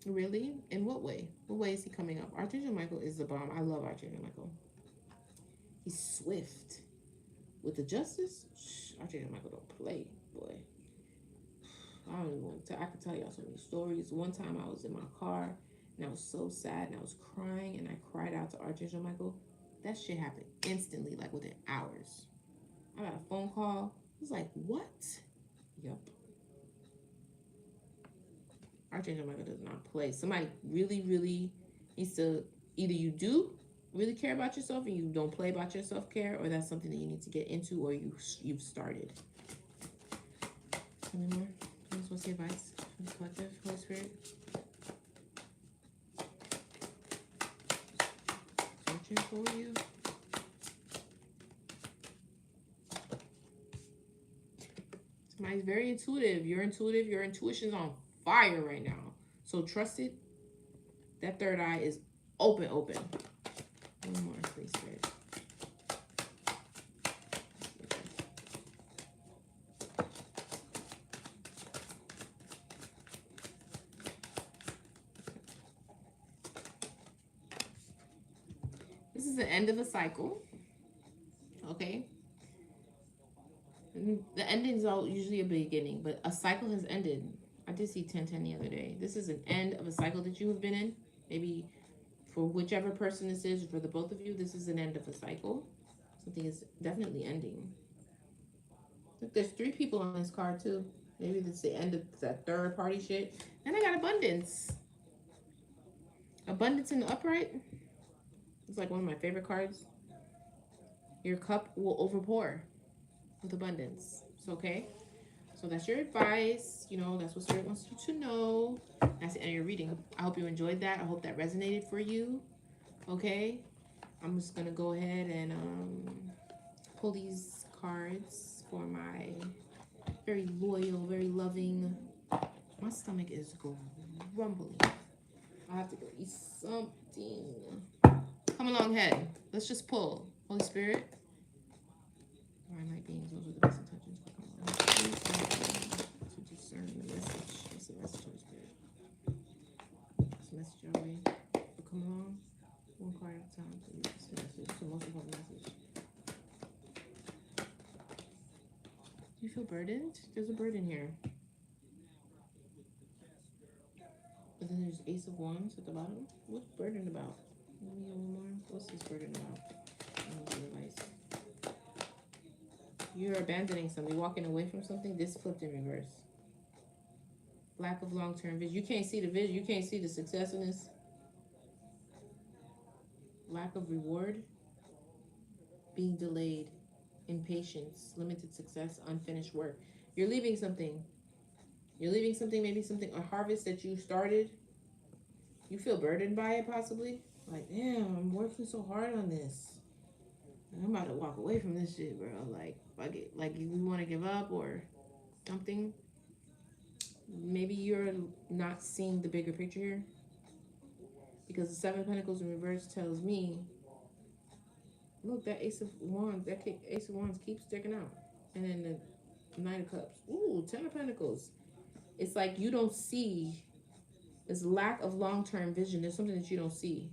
Really? In what way? What way is he coming up? Archangel Michael is the bomb. I love Archangel Michael. He's swift. With the justice, Archangel Michael don't play, boy. I don't even want to tell. I can tell y'all so many stories. One time I was in my car and I was so sad and I was crying and I cried out to Archangel Michael. That shit happened instantly, like within hours. I got a phone call. I was like, what? Yep. Archangel Michael does not play. Somebody really, really needs to, either you do really care about yourself and you don't play about your self-care, or that's something that you need to get into or you've started. Tell me more. Please, what's the advice from the collective, Holy Spirit? Searching for you. Somebody's very intuitive. You're intuitive. Your intuition's on fire right now. So trust it. That third eye is open. One more, please, Spirit. This is the end of a cycle. Okay. The ending is usually a beginning, but a cycle has ended. I did see 1010 the other day. This is an end of a cycle that you have been in. Maybe for whichever person this is, for the both of you, this is an end of a cycle. Something is definitely ending. Look, there's 3 people on this card too. Maybe this is the end of that third party shit. And I got abundance. Abundance in the upright. It's like one of my favorite cards. Your cup will overpour with abundance. It's okay. So that's your advice. You know, that's what Spirit wants you to know. That's the end of your reading. I hope you enjoyed that. I hope that resonated for you. Okay. I'm just going to go ahead and pull these cards for my very loyal, very loving. My stomach is grumbling. I have to go eat something. Come along, head. Let's just pull. Holy Spirit. Divine light beings, those are the best intentions. To discern the message. What's the message, Holy Spirit? What's the message, Yahweh? So come along. One card at a time, please. It's the message. It's the most important message. Do you feel burdened? There's a burden here. But then there's Ace of Wands at the bottom. What's burden about? Let me hear one more. What's this burden about? You're abandoning something, walking away from something. This flipped in reverse. Lack of long-term vision. You can't see the vision. You can't see the success in this. Lack of reward. Being delayed. Impatience. Limited success. Unfinished work. You're leaving something. You're leaving something, maybe something, a harvest that you started. You feel burdened by it, possibly. Like, damn, I'm working so hard on this. I'm about to walk away from this shit, bro. Like, fuck it. Like, you want to give up or something. Maybe you're not seeing the bigger picture here. Because the Seven of Pentacles in reverse tells me, look, that Ace of Wands, Ace of Wands keeps sticking out. And then the Knight of Cups. Ooh, Ten of Pentacles. It's like you don't see. It's lack of long-term vision. There's something that you don't see.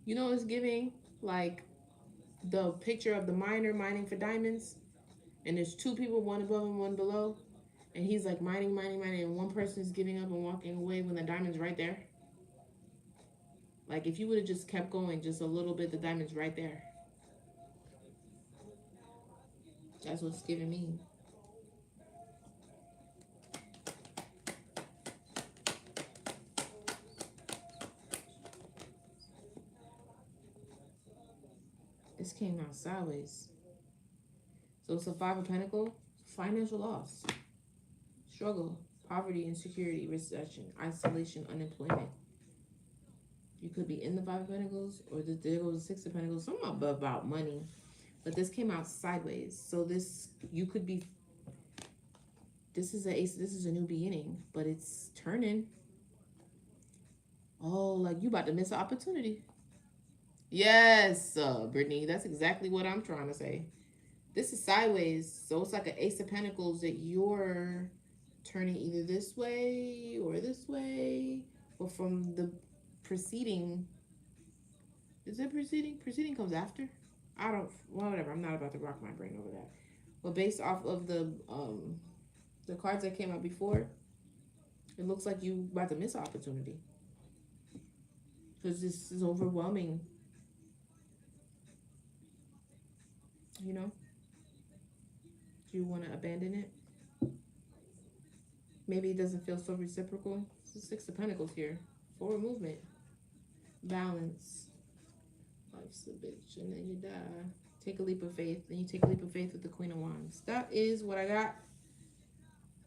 You know, it's giving like the picture of the miner mining for diamonds, and there's two people, one above and one below, and he's like mining, mining, mining, and one person is giving up and walking away when the diamond's right there. Like if you would have just kept going just a little bit, the diamond's right there. That's what it's giving me. This came out sideways. So it's a Five of Pentacles, financial loss, struggle, poverty, insecurity, recession, isolation, unemployment. You could be in the Five of Pentacles, or there goes the Six of Pentacles. Something about money, but this came out sideways. So this, you could be. This is a ace. This is a new beginning, but it's turning. Oh, like you about to miss an opportunity. Yes, Brittany. That's exactly what I'm trying to say. This is sideways, so it's like an Ace of Pentacles that you're turning either this way or this way, or from the preceding. Is it preceding? Preceding comes after. I don't. Well, whatever. I'm not about to rock my brain over that. But based off of the cards that came out before, it looks like you about to miss an opportunity because this is overwhelming. You know. Do you want to abandon it? Maybe it doesn't feel so reciprocal. It's the Six of Pentacles here. Forward movement. Balance. Life's a bitch. And then you die. Take a leap of faith. Then you take a leap of faith with the Queen of Wands. That is what I got.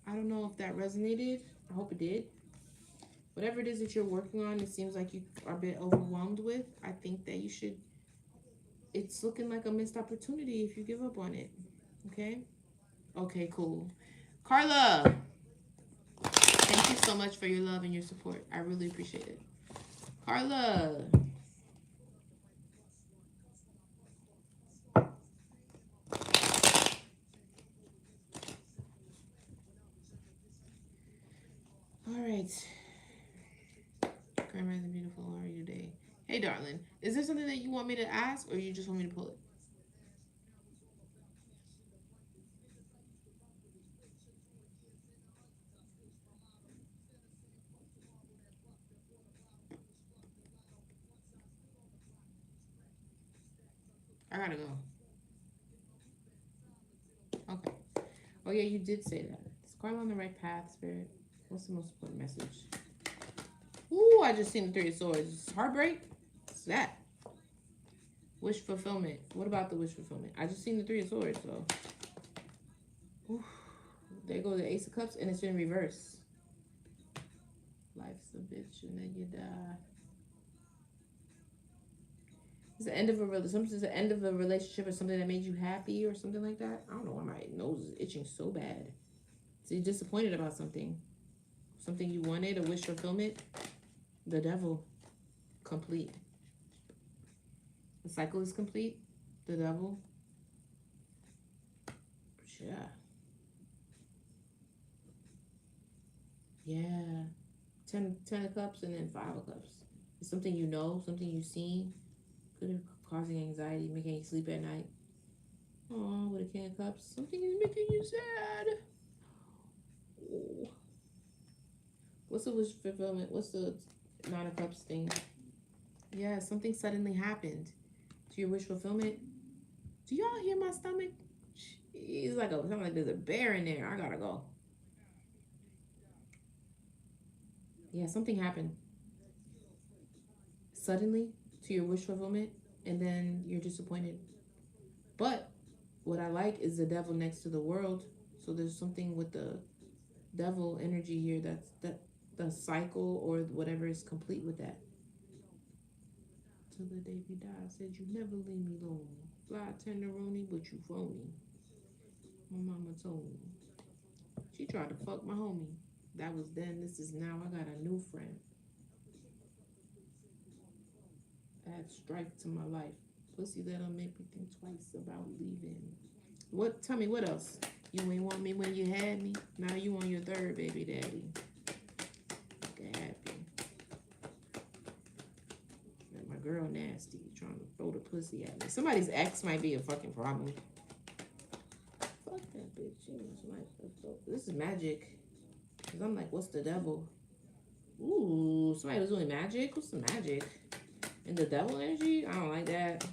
I don't know if that resonated. I hope it did. Whatever it is that you're working on, it seems like you are a bit overwhelmed with. I think that you should. It's looking like a missed opportunity if you give up on it. Okay? Okay, cool. Carla! Thank you so much for your love and your support. I really appreciate it. Carla. All right. Grand Rising Beautiful, how are you today? Hey, darling. Is there something that you want me to ask, or you just want me to pull it? I gotta go. Okay. Oh, yeah, you did say that. Is Carla on the right path, Spirit? What's the most important message? Ooh, I just seen the Three of Swords. Heartbreak? What's that? Wish fulfillment. What about the wish fulfillment? I just seen the Three of Swords, so. Ooh. There goes the Ace of Cups, and it's in reverse. Life's a bitch, and then you die. It's the end of sometimes the end of a relationship or something that made you happy or something like that. I don't know why my nose is itching so bad. So you're disappointed about something. Something you wanted, a wish fulfillment. The Devil. Complete. The cycle is complete. The Devil. Yeah. Yeah. Ten of Cups and then Five of Cups. It's something you know, something you've seen. Could have causing anxiety, making you sleep at night. Oh, with a King of Cups. Something is making you sad. Oh. What's the wish fulfillment? What's the Nine of Cups thing? Yeah, something suddenly happened to your wish fulfillment. Do y'all hear my stomach? It's like something like there's a bear in there. I gotta go. Yeah, something happened suddenly to your wish fulfillment, and then you're disappointed. But what I like is the Devil next to the World. So there's something with the Devil energy here that the cycle or whatever is complete with that. Till the day you die, I said you never leave me alone. Fly tenderoni, but you phony. My mama told me. She tried to fuck my homie. That was then. This is now. I got a new friend. Add strife to my life. Pussy that'll make me think twice about leaving. What? Tell me what else? You ain't want me when you had me. Now you on your third baby daddy. Get happy. My girl nasty, trying to throw the pussy at me. Somebody's ex might be a fucking problem. Fuck that bitch. This is magic. Cause I'm like, what's the devil? Ooh, somebody was doing magic. What's the magic? And the devil energy? I don't like that.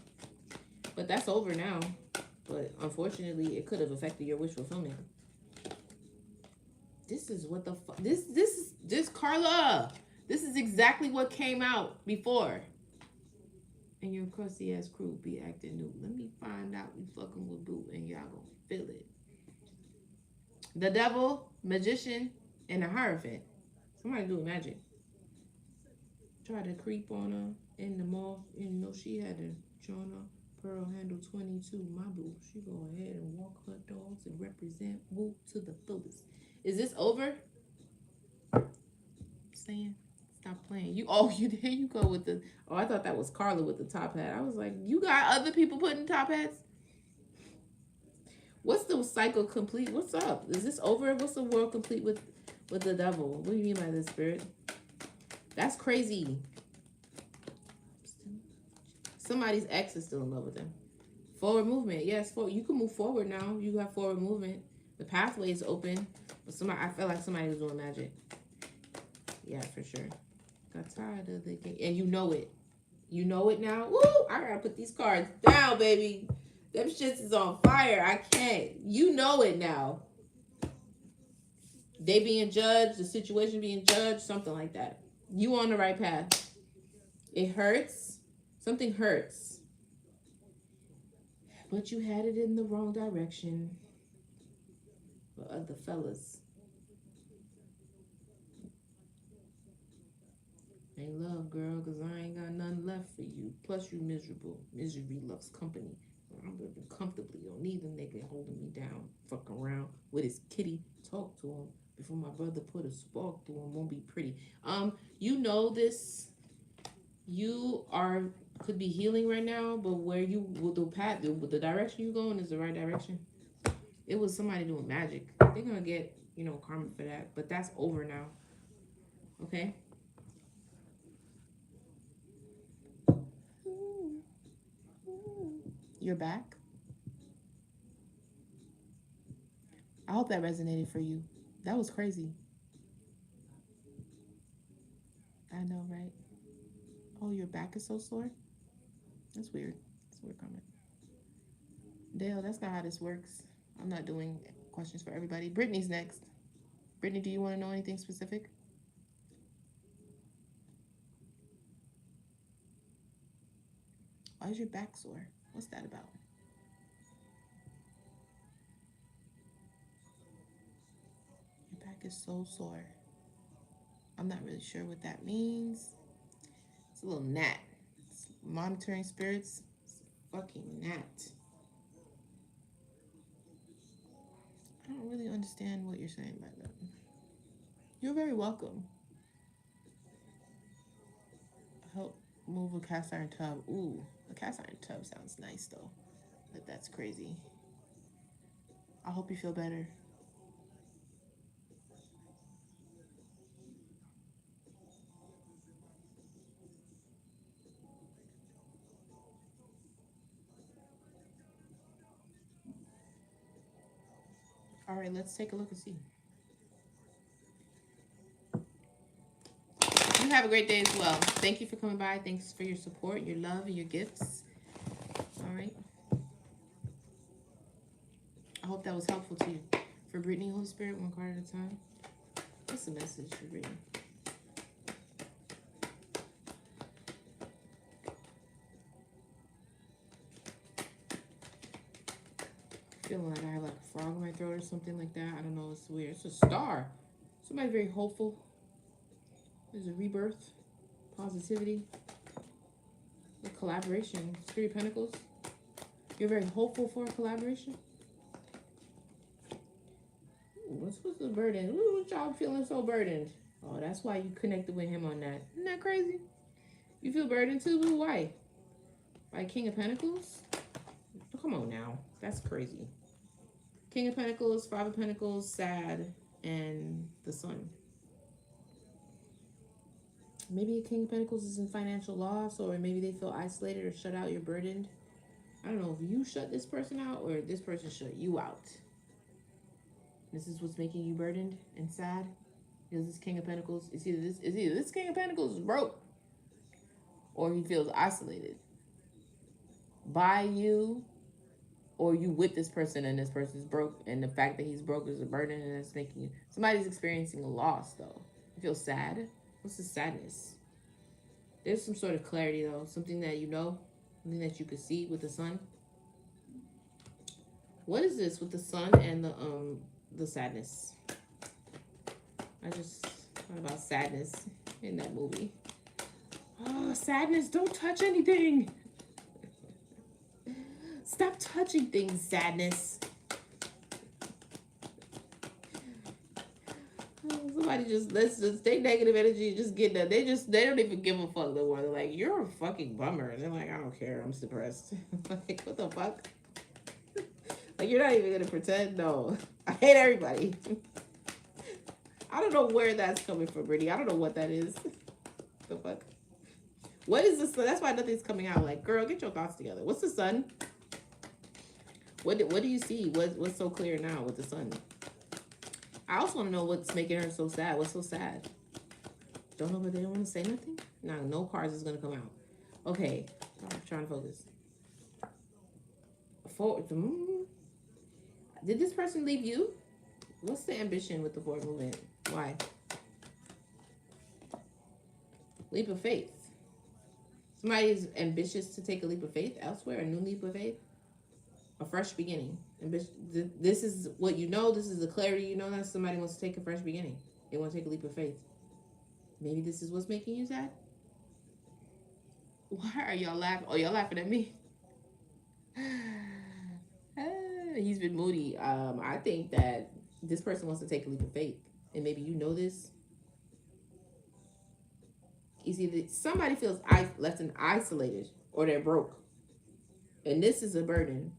But that's over now. But unfortunately, it could have affected your wish fulfillment. This is what the fuck. This Carla. This is exactly what came out before. And your crusty ass crew be acting new. Let me find out you fucking with boo and y'all gonna feel it. The devil, magician, and a hierophant. Somebody doing magic. Try to creep on her in the mall. You know she had a Jonah Pearl handle 22. My boo. She go ahead and walk her dogs and represent woo to the fullest. Is this over? Saying. Stop playing. There you go with the. Oh, I thought that was Carla with the top hat. I was like, you got other people putting top hats? What's the cycle complete? What's up? Is this over? What's the world complete with the devil? What do you mean by this, spirit? That's crazy. Somebody's ex is still in love with them. Forward movement. Yes, you can move forward now. You have forward movement. The pathway is open. But I feel like somebody was doing magic. Yeah, for sure. Got tired of the game. And you know it. You know it now. Woo! I gotta put these cards down, baby. Them shits is on fire. I can't. You know it now. They being judged, the situation being judged, something like that. You on the right path. It hurts. Something hurts. But you had it in the wrong direction. But other fellas. Ain't love, girl, because I ain't got nothing left for you. Plus, you miserable. Misery loves company. I'm living comfortably. Don't need a nigga holding me down. Fuck around with his kitty. Talk to him before my brother put a spark through him. Won't be pretty. You know this. You could be healing right now, but where you with the direction you going is the right direction. It was somebody doing magic. They're gonna get karma for that, but that's over now. Okay. You're back. I hope that resonated for you. That was crazy. I know, right? Oh, your back is so sore? That's weird. That's a weird comment. Dale, that's not how this works. I'm not doing questions for everybody. Brittany's next. Brittany, do you want to know anything specific? Why is your back sore? What's that about? Your back is so sore. I'm not really sure what that means. It's a little gnat. It's monitoring spirits. It's a fucking gnat. I don't really understand what you're saying by that. You're very welcome. Help move a cast iron tub. Ooh, a cast iron tub sounds nice though. But that's crazy. I hope you feel better. All right, let's take a look and see. You have a great day as well. Thank you for coming by. Thanks for your support, your love, and your gifts. All right. I hope that was helpful to you. For Brittany, Holy Spirit, one card at a time. What's the message for Brittany? Feeling like I have like a frog in my throat or something like that. I don't know. It's weird. It's a star. Somebody very hopeful. There's a rebirth, positivity, a collaboration. 3 of Pentacles. You're very hopeful for a collaboration. Ooh, what's the burden? Ooh, what y'all feeling so burdened? Oh, that's why you connected with him on that. Isn't that crazy? You feel burdened too? Ooh, why? Like King of Pentacles? Come on now. That's crazy. King of Pentacles, Five of Pentacles, sad, and the Sun. Maybe King of Pentacles is in financial loss, or maybe they feel isolated or shut out. You're burdened. I don't know if you shut this person out or this person shut you out. This is what's making you burdened and sad. Because this King of Pentacles, it's either this King of Pentacles is broke, or he feels isolated by you, or you with this person and this person's broke, and the fact that he's broke is a burden, and it's making you. Somebody's experiencing a loss though. You feel sad. What's the sadness? There's some sort of clarity though, something that you know, something that you could see with the Sun. What is this with the Sun and the sadness? I just thought about sadness in that movie. Oh, sadness! Don't touch anything. Stop touching things, sadness. Somebody let's just take negative energy and just get that. They don't even give a fuck no more. They're like, you're a fucking bummer. And they're like, I don't care. I'm depressed. Like, what the fuck? Like, you're not even gonna pretend? No. I hate everybody. I don't know where that's coming from, Brittany. I don't know what that is. The fuck? What is this? That's why nothing's coming out. Like, girl, get your thoughts together. What's the Sun? What do you see? What's so clear now with the Sun? I also want to know what's making her so sad. What's so sad? Don't know, but they don't want to say nothing? No cards is going to come out. Okay. I'm trying to focus. Did this person leave you? What's the ambition with the forward movement? Why? Leap of faith. Somebody is ambitious to take a leap of faith elsewhere, a new leap of faith, a fresh beginning. This is what you know. This is the clarity you know that somebody wants to take a fresh beginning. They want to take a leap of faith. Maybe this is what's making you sad. Why are y'all laughing? Oh, y'all laughing at me. He's been moody. I think that this person wants to take a leap of faith, and maybe you know this. It's either somebody feels left and isolated, or they're broke, and this is a burden.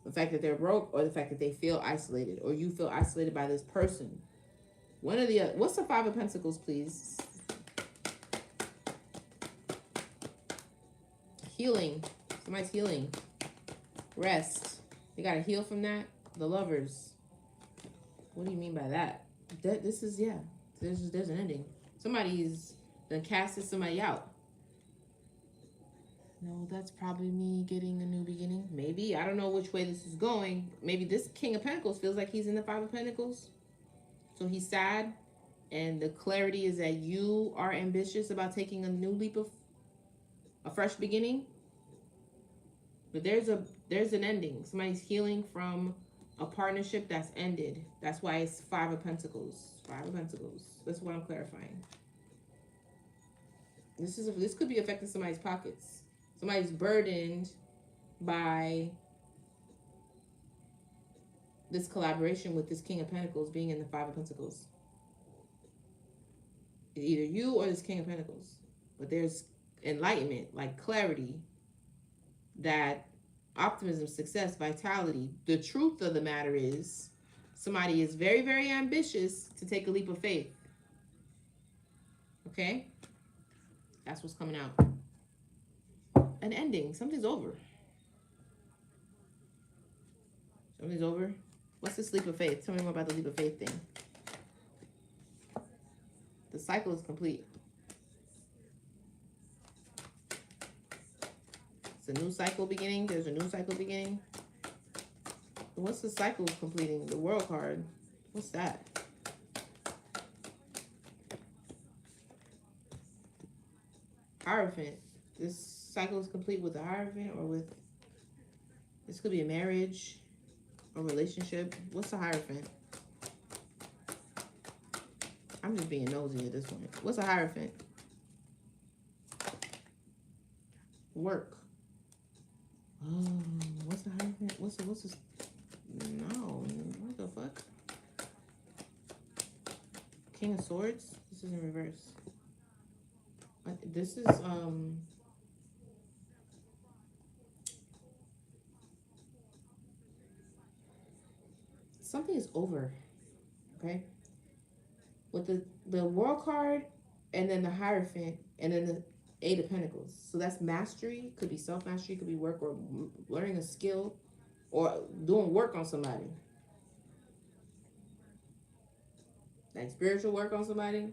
The fact that they're broke, or the fact that they feel isolated, or you feel isolated by this person. One of the other. What's the Five of Pentacles, please? Healing. Somebody's healing. Rest. They gotta heal from that. The Lovers. What do you mean by that? This is, yeah. There's an ending. Somebody's done casted somebody out. No, that's probably me getting a new beginning. Maybe. I don't know which way this is going. Maybe this King of Pentacles feels like he's in the Five of Pentacles. So he's sad. And the clarity is that you are ambitious about taking a new leap of a fresh beginning. But there's an ending. Somebody's healing from a partnership that's ended. That's why it's Five of Pentacles. Five of Pentacles. That's what I'm clarifying. This could be affecting somebody's pockets. Somebody's burdened by this collaboration with this King of Pentacles being in the Five of Pentacles. It's either you or this King of Pentacles. But there's enlightenment, like clarity, that optimism, success, vitality. The truth of the matter is somebody is very, very ambitious to take a leap of faith. Okay? That's what's coming out. An ending. Something's over. Something's over. What's this leap of faith? Tell me more about the leap of faith thing. The cycle is complete. It's a new cycle beginning. There's a new cycle beginning. What's the cycle completing? The World card. What's that? Hierophant. This cycle is complete with the Hierophant, or with, this could be a marriage or relationship. What's the Hierophant? I'm just being nosy at this point. What's a Hierophant? Work. Oh, what's the Hierophant? What's this? No, what the fuck? King of Swords? This is in reverse. This is, something is over. Okay, with the World card, and then the Hierophant, and then the Eight of Pentacles. So that's mastery. Could be self mastery. Could be work or learning a skill, or doing work on somebody. Like spiritual work on somebody.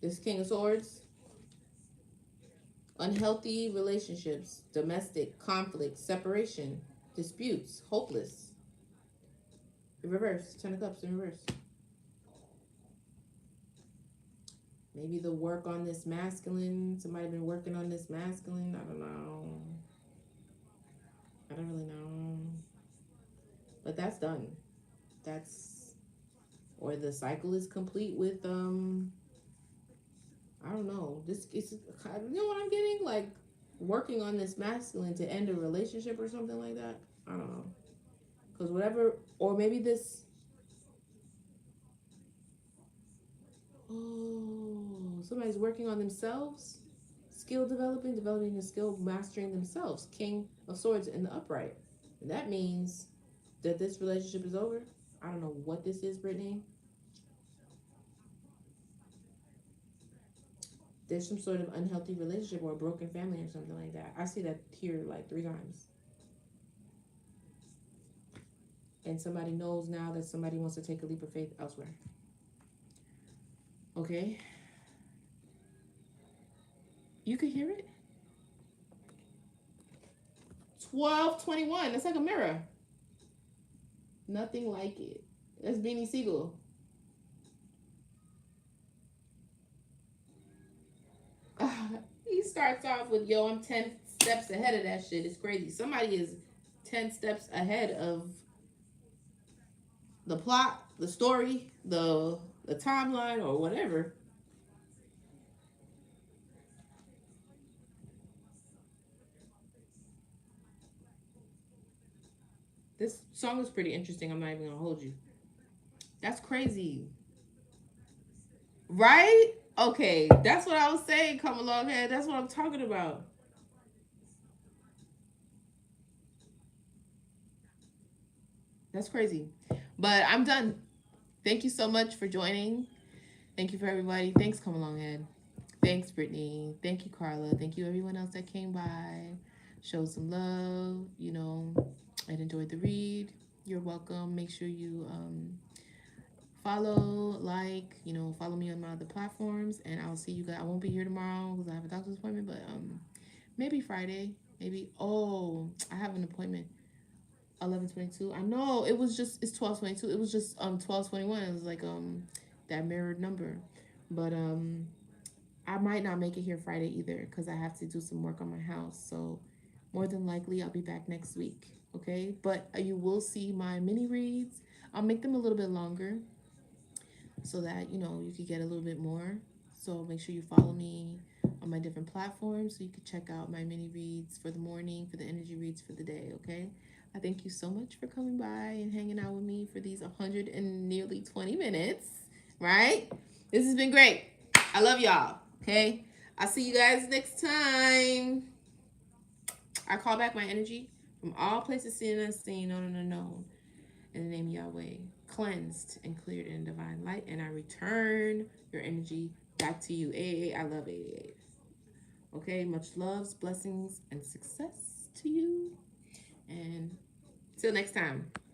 This King of Swords. Unhealthy relationships, domestic conflict, separation, disputes, hopeless. In reverse, Ten of Cups in reverse. Maybe the work on this masculine. Somebody been working on this masculine. I don't know. I don't really know. But that's done. That's, or the cycle is complete with I don't know. This is, you know what I'm getting? Like working on this masculine to end a relationship or something like that. I don't know. Because whatever, or maybe this, oh, somebody's working on themselves. Skill developing, developing a skill, mastering themselves. King of Swords in the upright. And that means that this relationship is over. I don't know what this is, Brittany. There's some sort of unhealthy relationship or a broken family or something like that. I see that here like 3 times. And somebody knows now that somebody wants to take a leap of faith elsewhere. Okay. You can hear it? 1221. That's like a mirror. Nothing like it. That's Beanie Siegel. He starts off with, yo, I'm 10 steps ahead of that shit. It's crazy. Somebody is 10 steps ahead of the plot, the story, the timeline, or whatever. This song is pretty interesting. I'm not even gonna hold you. That's crazy. Right? Okay, that's what I was saying. Come along here. That's what I'm talking about. That's crazy. But I'm done. Thank you so much for joining. Thank you for everybody. Thanks, come along, Ed. Thanks, Brittany. Thank you, Carla. Thank you, everyone else that came by. Showed some love, and enjoyed the read. You're welcome. Make sure you follow, follow me on my other platforms, and I'll see you guys. I won't be here tomorrow because I have a doctor's appointment, but maybe Friday. Maybe. Oh, I have an appointment. 11:22. I know it's 12:22. It was just 12:21. It was like that mirrored number, but I might not make it here Friday either because I have to do some work on my house. So more than likely I'll be back next week. Okay, but you will see my mini reads. I'll make them a little bit longer so that you could get a little bit more. So make sure you follow me on my different platforms so you can check out my mini reads for the morning, for the energy reads for the day. Okay. I thank you so much for coming by and hanging out with me for these 100 and nearly 20 minutes, right? This has been great. I love y'all, okay? I'll see you guys next time. I call back my energy from all places seen and unseen, known and unknown. In the name of Yahweh, cleansed and cleared in divine light, and I return your energy back to you. I love 88. Okay, much loves, blessings, and success to you. And till next time.